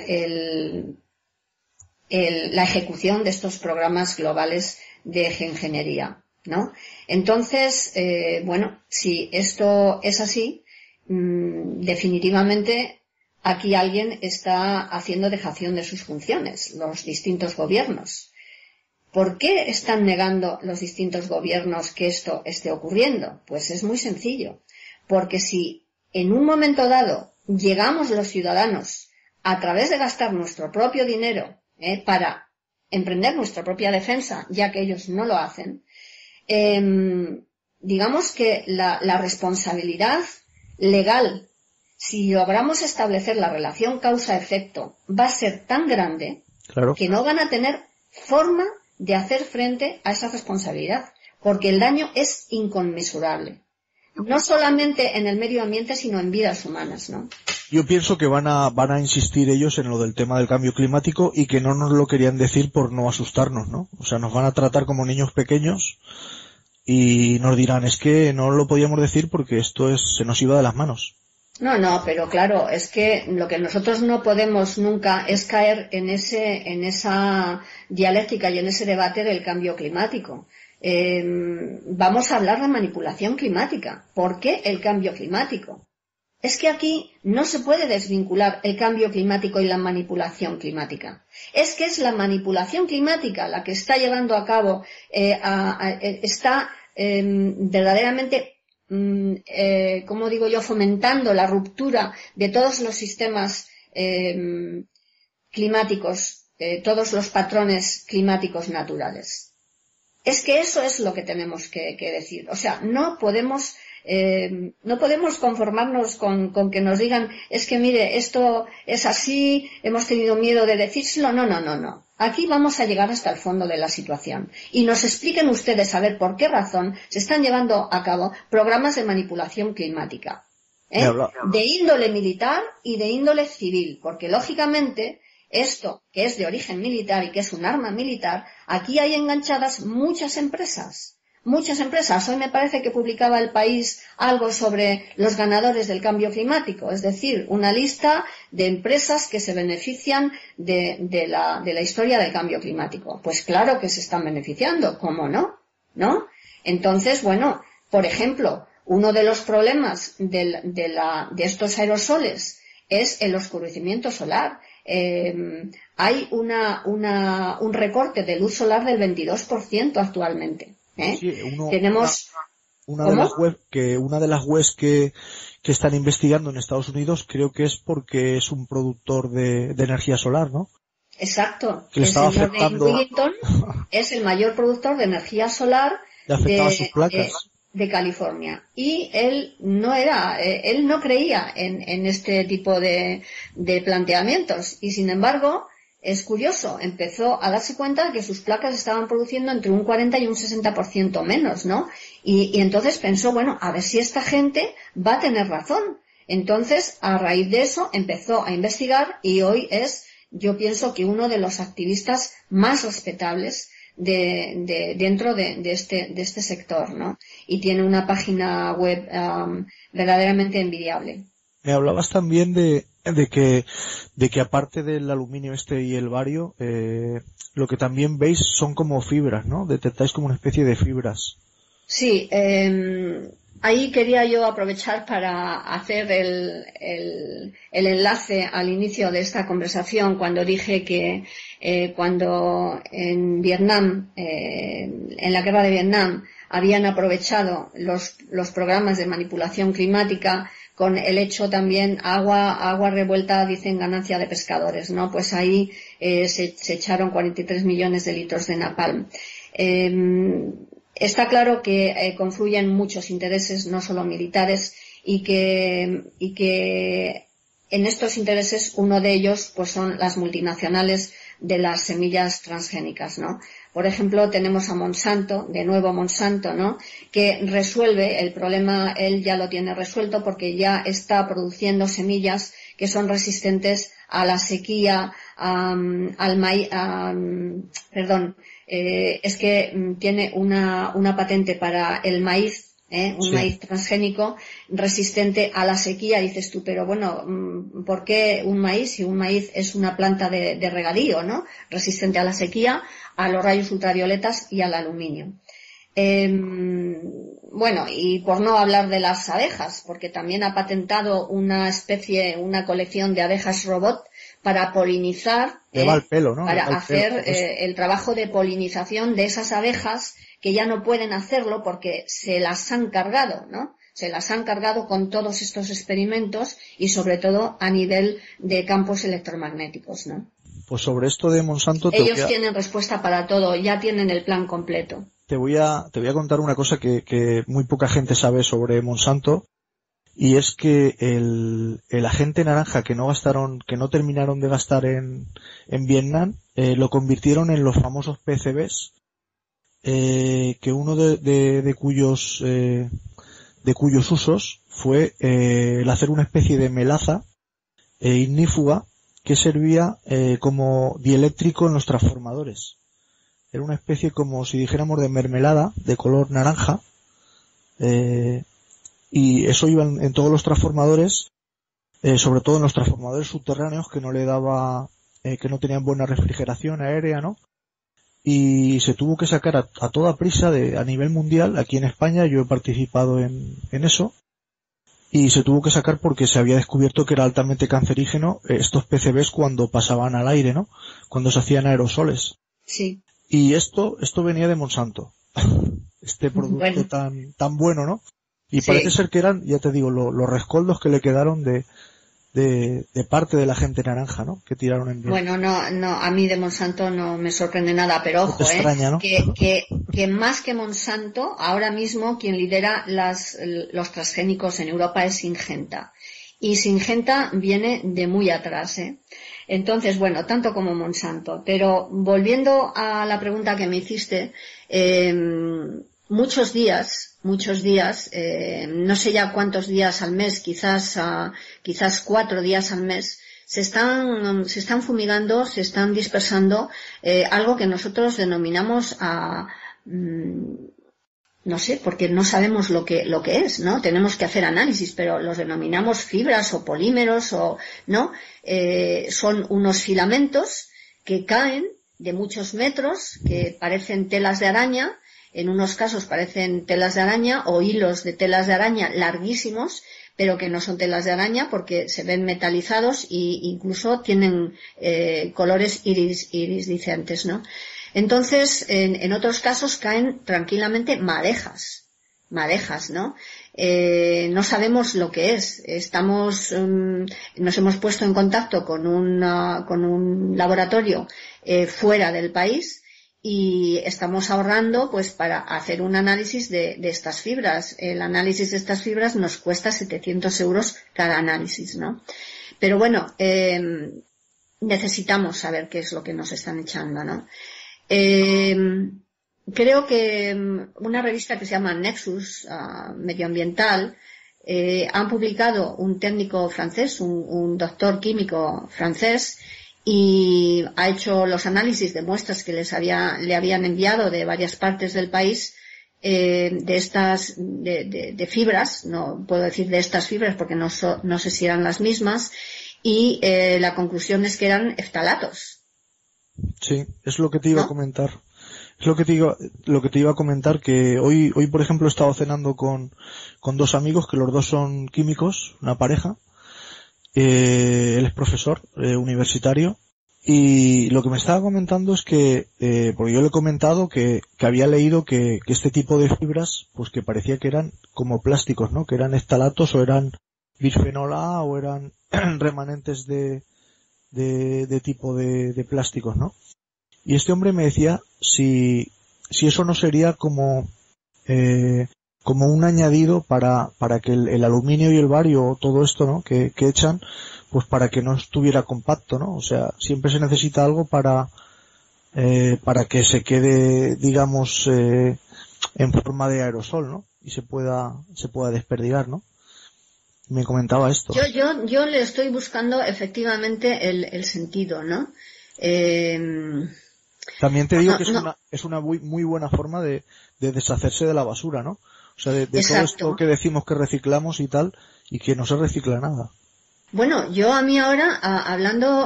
ejecución de estos programas globales de geoingeniería, ¿no? Entonces, bueno, si esto es así, definitivamente aquí alguien está haciendo dejación de sus funciones, los distintos gobiernos. ¿Por qué están negando los distintos gobiernos que esto esté ocurriendo? Pues es muy sencillo. Porque si en un momento dado llegamos los ciudadanos a través de gastar nuestro propio dinero para emprender nuestra propia defensa, ya que ellos no lo hacen, digamos que la responsabilidad legal, si logramos establecer la relación causa-efecto, va a ser tan grande Claro. que no van a tener forma de hacer frente a esa responsabilidad, porque el daño es inconmensurable. No solamente en el medio ambiente, sino en vidas humanas, ¿no? Yo pienso que van a insistir ellos en lo del tema del cambio climático y que no nos lo querían decir por no asustarnos, ¿no? O sea, nos van a tratar como niños pequeños y nos dirán, es que no lo podíamos decir porque esto se nos iba de las manos. No, pero claro, es que lo que nosotros no podemos nunca es caer en esa dialéctica y en ese debate del cambio climático. Vamos a hablar de manipulación climática. ¿Por qué el cambio climático? Es que aquí no se puede desvincular el cambio climático y la manipulación climática. Es que es la manipulación climática la que está llevando a cabo, está verdaderamente, como digo yo, fomentando la ruptura de todos los sistemas climáticos, todos los patrones climáticos naturales. Es que eso es lo que tenemos que decir. O sea, no podemos conformarnos con que nos digan, es que mire, esto es así, hemos tenido miedo de decírselo. No. Aquí vamos a llegar hasta el fondo de la situación. Y nos expliquen ustedes a ver por qué razón se están llevando a cabo programas de manipulación climática. De índole militar y de índole civil. Porque, lógicamente, esto, que es de origen militar y que es un arma militar, aquí hay enganchadas muchas empresas. Hoy me parece que publicaba El País algo sobre los ganadores del cambio climático, es decir, una lista de empresas que se benefician de la historia del cambio climático. Pues claro que se están beneficiando, ¿cómo no? ¿No? Entonces, bueno, por ejemplo, uno de los problemas de estos aerosoles es el oscurecimiento solar. Hay un recorte de luz solar del 22% actualmente. Sí, Tenemos una de las webs que están investigando en Estados Unidos creo que es porque es un productor de energía solar, ¿no? Exacto. Que le estaba el señor afectando. Dave Willington es el mayor productor de energía solar Le afectaba a sus placas. de California. Y él no creía en este tipo de planteamientos. Y sin embargo, es curioso, empezó a darse cuenta de que sus placas estaban produciendo entre un 40 y un 60% menos, ¿no? Y entonces pensó, bueno, a ver si esta gente va a tener razón. Entonces, a raíz de eso, empezó a investigar y hoy yo pienso que uno de los activistas más respetables dentro de este sector, ¿no? Y tiene una página web verdaderamente envidiable. Me hablabas también de que aparte del aluminio y el bario, lo que también veis son como fibras, ¿no? Detectáis como una especie de fibras. Sí, ahí quería yo aprovechar para hacer el enlace al inicio de esta conversación cuando dije que cuando en Vietnam, en la guerra de Vietnam, habían aprovechado los programas de manipulación climática con el hecho también agua revuelta, dicen ganancia de pescadores, ¿no? Pues ahí se echaron 43 millones de litros de napalm. Está claro que confluyen muchos intereses, no solo militares, y que en estos intereses uno de ellos pues son las multinacionales de las semillas transgénicas, ¿no? Por ejemplo, tenemos a Monsanto, de nuevo Monsanto, ¿no? Que resuelve el problema, él ya lo tiene resuelto porque ya está produciendo semillas que son resistentes a la sequía, al maíz, es que tiene una patente para el maíz, Sí. Maíz transgénico resistente a la sequía. Dices tú, pero bueno, ¿por qué un maíz? Si un maíz es una planta de regadío, ¿no? Resistente a la sequía, a los rayos ultravioletas y al aluminio. Bueno, y por no hablar de las abejas, porque también ha patentado una colección de abejas robot para polinizar, Le va el pelo, ¿no? para Le va el hacer pelo. el trabajo de polinización de esas abejas que ya no pueden hacerlo porque se las han cargado, ¿no? Se las han cargado con todos estos experimentos y sobre todo a nivel de campos electromagnéticos, ¿no? Pues sobre esto de Monsanto Ellos tienen respuesta para todo, ya tienen el plan completo. te voy a contar una cosa que muy poca gente sabe sobre Monsanto, y es que el agente naranja que no terminaron de gastar en Vietnam, lo convirtieron en los famosos PCBs, que uno de cuyos usos fue el hacer una especie de melaza ignífuga que servía como dieléctrico en los transformadores. Era una especie, como si dijéramos, de mermelada de color naranja, y eso iba en todos los transformadores, sobre todo en los transformadores subterráneos que no tenían buena refrigeración aérea, ¿no? Y se tuvo que sacar a toda prisa a nivel mundial. Aquí en España yo he participado en eso, y se tuvo que sacar porque se había descubierto que era altamente cancerígeno estos PCBs cuando pasaban al aire, ¿no? Cuando se hacían aerosoles. Sí. Y esto venía de Monsanto. Este producto tan bueno, ¿no? Y sí. Parece ser que eran, ya te digo, los rescoldos que le quedaron de parte de la gente naranja, ¿no? Que tiraron en Vietnam. Bueno, no, a mí de Monsanto no me sorprende nada, pero ojo, extraña, ¿no? que más que Monsanto, ahora mismo quien lidera los transgénicos en Europa es Syngenta. Y Syngenta viene de muy atrás, Entonces, bueno, tanto como Monsanto. Pero volviendo a la pregunta que me hiciste, muchos días, no sé ya cuántos días al mes, quizás 4 días al mes, se están fumigando, se están dispersando algo que nosotros denominamos no sé, porque no sabemos lo que es, ¿no? Tenemos que hacer análisis, pero los denominamos fibras o polímeros ¿no? Son unos filamentos que caen de muchos metros, que parecen telas de araña. En unos casos parecen telas de araña o hilos de telas de araña larguísimos, pero que no son telas de araña porque se ven metalizados e incluso tienen colores iridiscentes, ¿no? Entonces, en otros casos caen tranquilamente madejas, ¿no? No sabemos lo que es. Nos hemos puesto en contacto con un laboratorio fuera del país, y estamos ahorrando pues para hacer un análisis de estas fibras. El análisis de estas fibras nos cuesta 700 euros cada análisis, ¿no? Pero bueno, necesitamos saber qué es lo que nos están echando, ¿no? Creo que una revista que se llama Nexus medioambiental han publicado un técnico francés, un doctor químico francés, y ha hecho los análisis de muestras que le habían enviado de varias partes del país, de fibras. No puedo decir de estas fibras porque no sé si eran las mismas, y la conclusión es que eran eftalatos. Sí, es lo que te iba a comentar. Es lo que te iba a comentar, que hoy por ejemplo he estado cenando con 2 amigos que los dos son químicos, una pareja. Él es profesor universitario, y lo que me estaba comentando es que, porque yo le he comentado que había leído que este tipo de fibras, pues que parecía que eran como plásticos, ¿no? Que eran eftalatos, o eran bisfenol A, o eran remanentes de tipo de plásticos, ¿no? Y este hombre me decía si eso no sería como un añadido para que el aluminio y el bario, o todo esto, ¿no? que echan, pues para que no estuviera compacto, ¿no? O sea, siempre se necesita algo para que se quede, digamos, en forma de aerosol, ¿no? Y se pueda desperdigar, ¿no? Me comentaba esto. Yo le estoy buscando efectivamente el sentido, ¿no? También te digo que es una muy buena forma de deshacerse de la basura, ¿no? O sea, de todo esto que decimos que reciclamos y tal, y que no se recicla nada. Bueno, yo a mí ahora,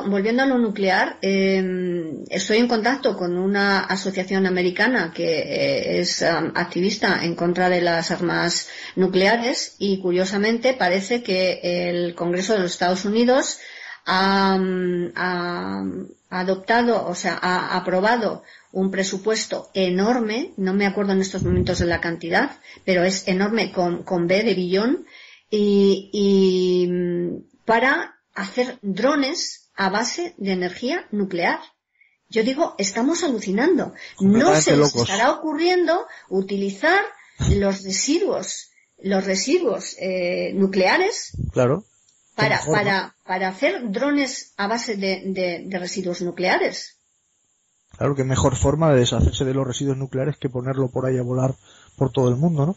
volviendo a lo nuclear, estoy en contacto con una asociación americana que es activista en contra de las armas nucleares, y curiosamente parece que el Congreso de los Estados Unidos ha adoptado, o sea, ha aprobado un presupuesto enorme, no me acuerdo en estos momentos de la cantidad, pero es enorme con B de billón, y para hacer drones a base de energía nuclear. Yo digo, estamos alucinando. No se les estará ocurriendo utilizar los residuos nucleares, claro, para hacer drones a base de residuos nucleares. Claro, que mejor forma de deshacerse de los residuos nucleares que ponerlo por ahí a volar por todo el mundo, ¿no?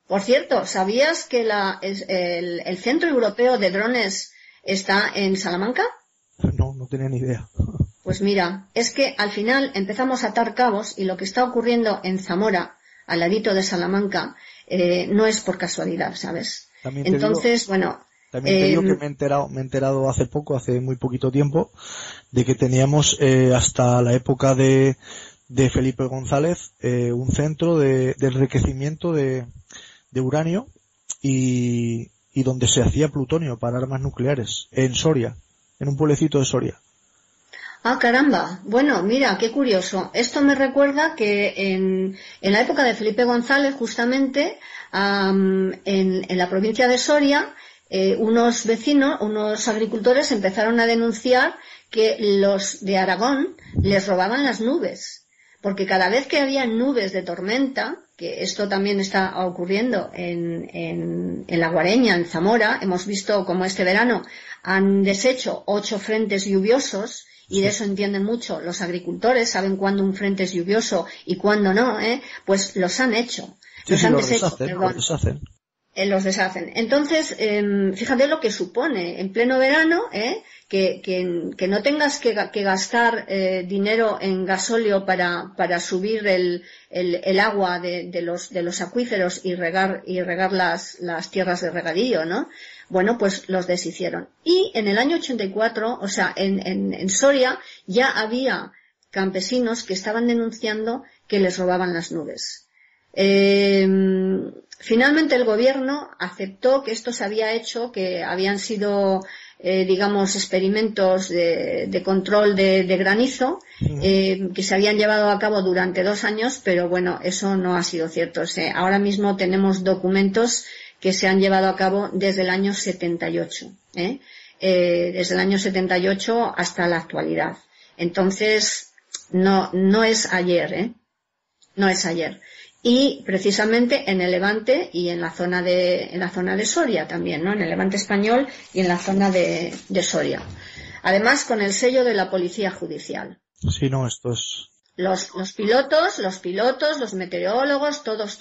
Por cierto, ¿sabías que el Centro Europeo de Drones está en Salamanca? No tenía ni idea. Pues mira, es que al final empezamos a atar cabos y lo que está ocurriendo en Zamora, al ladito de Salamanca, no es por casualidad, ¿sabes? Entonces, También te digo que me he enterado hace muy poquito tiempo, de que teníamos hasta la época de Felipe González un centro de enriquecimiento de uranio y donde se hacía plutonio para armas nucleares, en Soria, en un pueblecito de Soria. Ah, caramba. Bueno, mira, qué curioso. Esto me recuerda que en la época de Felipe González, justamente, en la provincia de Soria, unos vecinos, unos agricultores empezaron a denunciar que los de Aragón les robaban las nubes, porque cada vez que había nubes de tormenta, que esto también está ocurriendo en La Guareña, en Zamora, hemos visto como este verano han deshecho 8 frentes lluviosos, y de eso entienden mucho los agricultores, saben cuándo un frente es lluvioso y cuándo no, pues los han hecho. Los deshacen. Los deshacen. Entonces, fíjate lo que supone en pleno verano, que no tengas que gastar dinero en gasóleo para subir el agua de los acuíferos y regar las tierras de regadío, ¿no? Bueno, pues los deshicieron. Y en el año 84, o sea, en Soria ya había campesinos que estaban denunciando que les robaban las nubes. Finalmente el gobierno aceptó que esto se había hecho, que habían sido, experimentos de control de granizo, que se habían llevado a cabo durante 2 años, pero bueno, eso no ha sido cierto. O sea, ahora mismo tenemos documentos que se han llevado a cabo desde el año 78, desde el año 78 hasta la actualidad. Entonces, no es ayer, no es ayer. Y precisamente en el Levante y en la zona de Soria también, ¿no? En el Levante español y en la zona de Soria. Además, con el sello de la Policía Judicial. Sí, no, esto es... Los pilotos, los meteorólogos, todos,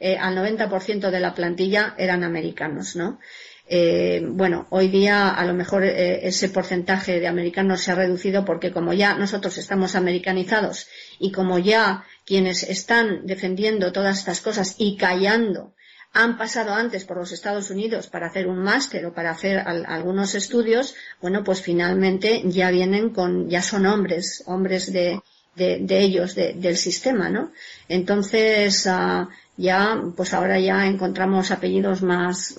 al 90% de la plantilla eran americanos, ¿no? Hoy día a lo mejor ese porcentaje de americanos se ha reducido porque como ya nosotros estamos americanizados y como ya quienes están defendiendo todas estas cosas y callando han pasado antes por los Estados Unidos para hacer un máster o para hacer algunos estudios, bueno, pues finalmente ya vienen ya son hombres de ellos, del sistema, ¿no? Entonces, ahora ya encontramos apellidos más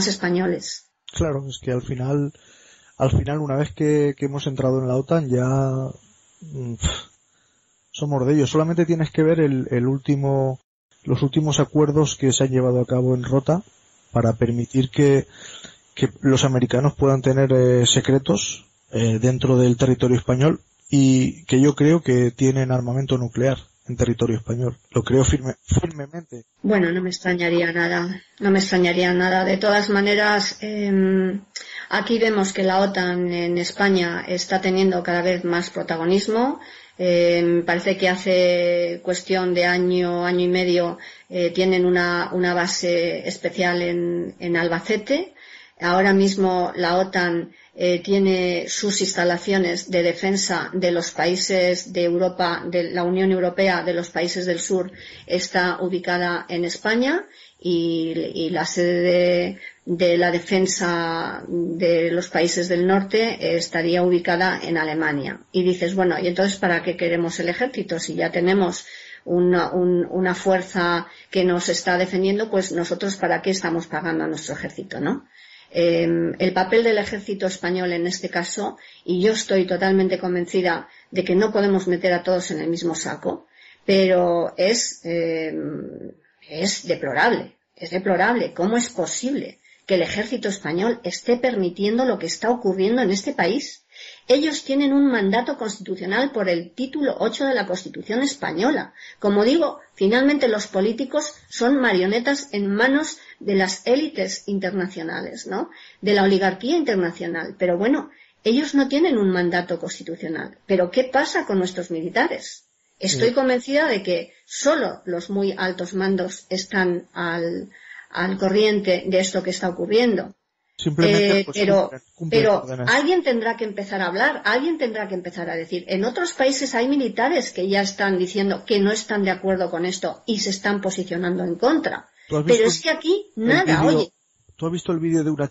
españoles. Claro, es que al final una vez que hemos entrado en la OTAN ya somos de ellos. Solamente tienes que ver los últimos acuerdos que se han llevado a cabo en Rota para permitir que los americanos puedan tener secretos dentro del territorio español, y que yo creo que tienen armamento nuclear en territorio español. Lo creo firmemente. Bueno, no me extrañaría nada. De todas maneras, aquí vemos que la OTAN en España está teniendo cada vez más protagonismo. Parece que hace cuestión de año y medio tienen una base especial en Albacete. Ahora mismo la OTAN tiene sus instalaciones de defensa de los países de Europa, de la Unión Europea, de los países del sur, está ubicada en España, y la sede de la defensa de los países del norte estaría ubicada en Alemania. Y dices, bueno, ¿y entonces para qué queremos el ejército? Si ya tenemos una fuerza que nos está defendiendo, pues nosotros ¿para qué estamos pagando a nuestro ejército, no? el papel del ejército español en este caso, y yo estoy totalmente convencida de que no podemos meter a todos en el mismo saco, pero es deplorable. Es deplorable. ¿Cómo es posible que el ejército español esté permitiendo lo que está ocurriendo en este país? Ellos tienen un mandato constitucional por el título 8 de la Constitución española. Como digo, finalmente los políticos son marionetas en manos de las élites internacionales, ¿no? De la oligarquía internacional. Pero bueno, ellos no tienen un mandato constitucional. ¿Pero qué pasa con nuestros militares? Estoy convencida de que solo los muy altos mandos están al corriente de esto que está ocurriendo. Simplemente, pero alguien tendrá que empezar a hablar, alguien tendrá que empezar a decir. En otros países hay militares que ya están diciendo que no están de acuerdo con esto y se están posicionando en contra. Pero es que aquí nada, oye. ¿Tú has visto el vídeo de una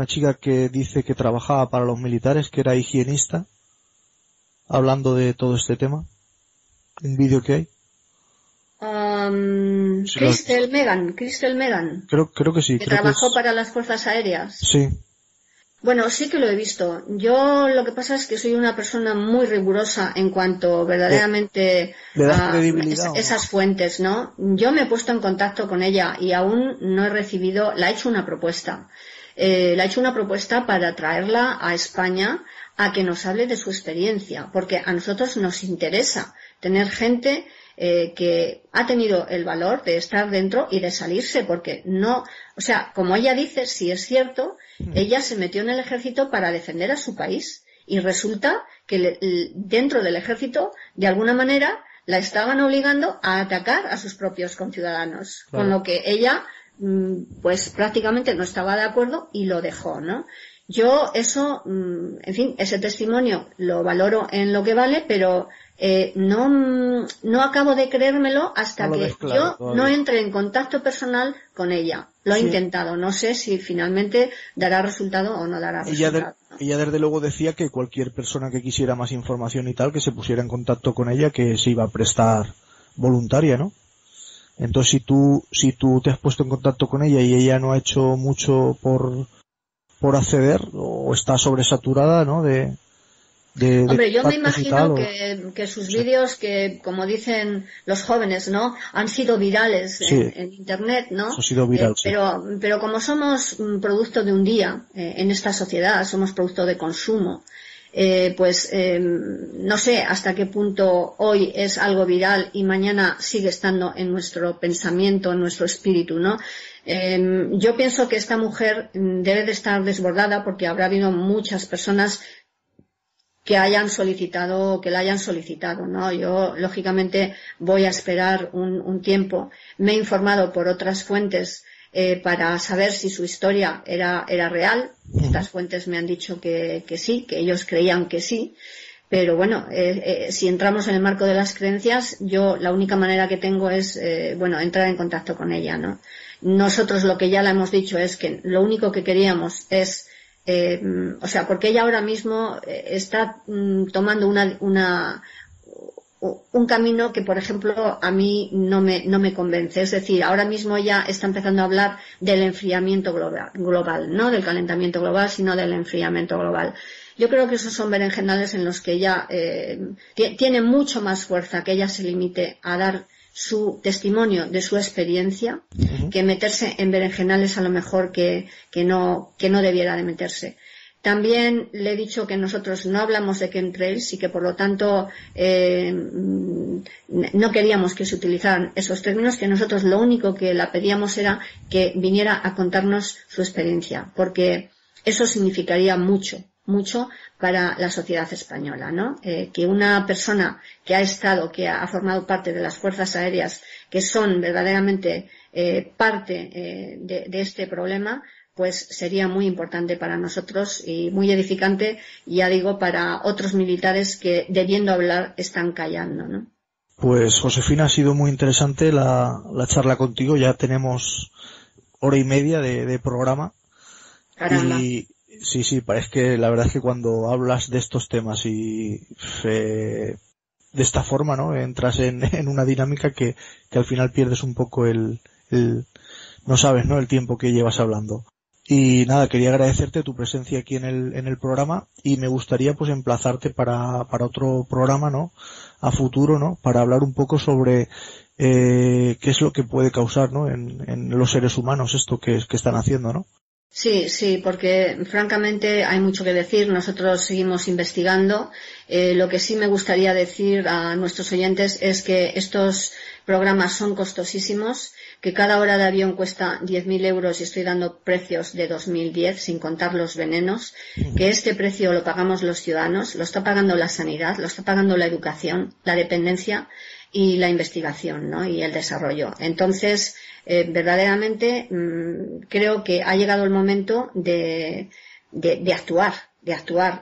chica que dice que trabajaba para los militares, que era higienista, hablando de todo este tema? Un vídeo que hay. Crystal Megan. Creo que sí. Que trabajó para las fuerzas aéreas. Sí. Bueno, sí que lo he visto. Yo lo que pasa es que soy una persona muy rigurosa en cuanto verdaderamente ¿Le das credibilidad, esas fuentes, ¿no? Yo me he puesto en contacto con ella y aún no he recibido, le he hecho una propuesta. Le he hecho una propuesta para traerla a España a que nos hable de su experiencia, porque a nosotros nos interesa tener gente que ha tenido el valor de estar dentro y de salirse, porque no, o sea, como ella dice, si es cierto, ella se metió en el ejército para defender a su país y resulta que dentro del ejército, de alguna manera, la estaban obligando a atacar a sus propios conciudadanos, claro. Con lo que ella, pues prácticamente no estaba de acuerdo y lo dejó, ¿no? Yo eso, en fin, ese testimonio lo valoro en lo que vale, pero no acabo de creérmelo hasta no que yo no entre en contacto personal con ella. Lo he intentado, no sé si finalmente dará resultado o no dará resultado. Ella desde luego decía que cualquier persona que quisiera más información y tal, que se pusiera en contacto con ella, que se iba a prestar voluntaria, ¿no? Entonces si tú te has puesto en contacto con ella y ella no ha hecho mucho por acceder, o está sobresaturada, ¿no? Hombre, yo me imagino que sus vídeos, que como dicen los jóvenes, ¿no? Han sido virales en internet, ¿no? Ha sido viral, pero como somos producto de un día en esta sociedad, somos producto de consumo, pues no sé hasta qué punto hoy es algo viral y mañana sigue estando en nuestro pensamiento, en nuestro espíritu, ¿no? Yo pienso que esta mujer debe de estar desbordada porque habrá habido muchas personas que la hayan solicitado, ¿no? Yo, lógicamente, voy a esperar un tiempo. Me he informado por otras fuentes para saber si su historia era real. Estas fuentes me han dicho que sí, que ellos creían que sí. Pero bueno, si entramos en el marco de las creencias, yo la única manera que tengo es, entrar en contacto con ella, ¿no? Nosotros lo que ya le hemos dicho es que lo único que queríamos es porque ella ahora mismo está tomando un camino que, por ejemplo, a mí no me convence. Es decir, ahora mismo ella está empezando a hablar del enfriamiento global, no del calentamiento global, sino del enfriamiento global. Yo creo que esos son berenjenales en los que ella tiene mucho más fuerza que ella se limite a dar su testimonio de su experiencia, que meterse en berenjenales a lo mejor que no debiera de meterse. También le he dicho que nosotros no hablamos de chemtrails y que por lo tanto no queríamos que se utilizaran esos términos, que nosotros lo único que la pedíamos era que viniera a contarnos su experiencia, porque eso significaría mucho para la sociedad española, ¿no? Que una persona que ha formado parte de las fuerzas aéreas, que son verdaderamente parte de este problema, pues sería muy importante para nosotros y muy edificante, ya digo, para otros militares que, debiendo hablar, están callando, ¿no? Pues, Josefina, ha sido muy interesante la charla contigo. Ya tenemos 1:30 de programa. Caramba. Y sí, parece que la verdad es que cuando hablas de estos temas y de esta forma, ¿no? Entras en una dinámica que al final pierdes un poco no sabes, ¿no? El tiempo que llevas hablando. Y nada, quería agradecerte tu presencia aquí en el programa, y me gustaría pues emplazarte para otro programa, ¿no? A futuro, ¿no? Para hablar un poco sobre qué es lo que puede causar, ¿no? En los seres humanos esto que están haciendo, ¿no? Sí, porque francamente hay mucho que decir. Nosotros seguimos investigando. Lo que sí me gustaría decir a nuestros oyentes es que estos programas son costosísimos, que cada hora de avión cuesta 10.000 euros y estoy dando precios de 2010 sin contar los venenos, que este precio lo pagamos los ciudadanos, lo está pagando la sanidad, lo está pagando la educación, la dependencia y la investigación, ¿no? Y el desarrollo. Entonces, verdaderamente creo que ha llegado el momento de actuar,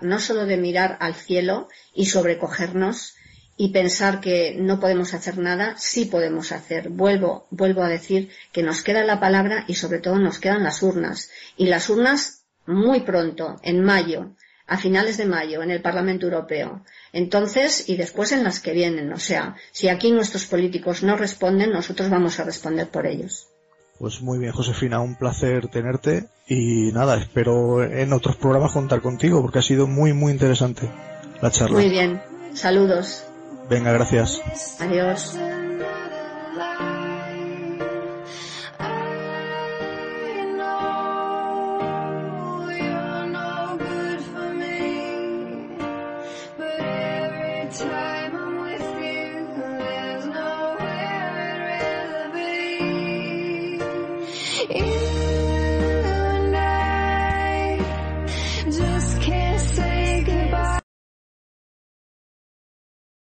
no solo de mirar al cielo y sobrecogernos y pensar que no podemos hacer nada. Sí podemos hacer. Vuelvo a decir que nos queda la palabra y sobre todo nos quedan las urnas. Y las urnas muy pronto, en mayo, a finales de mayo, en el Parlamento Europeo. Entonces, y después en las que vienen. O sea, si aquí nuestros políticos no responden, nosotros vamos a responder por ellos. Pues muy bien, Josefina, un placer tenerte, y nada, espero en otros programas contar contigo, porque ha sido muy, muy interesante la charla. Muy bien. Saludos. Venga, gracias. Adiós.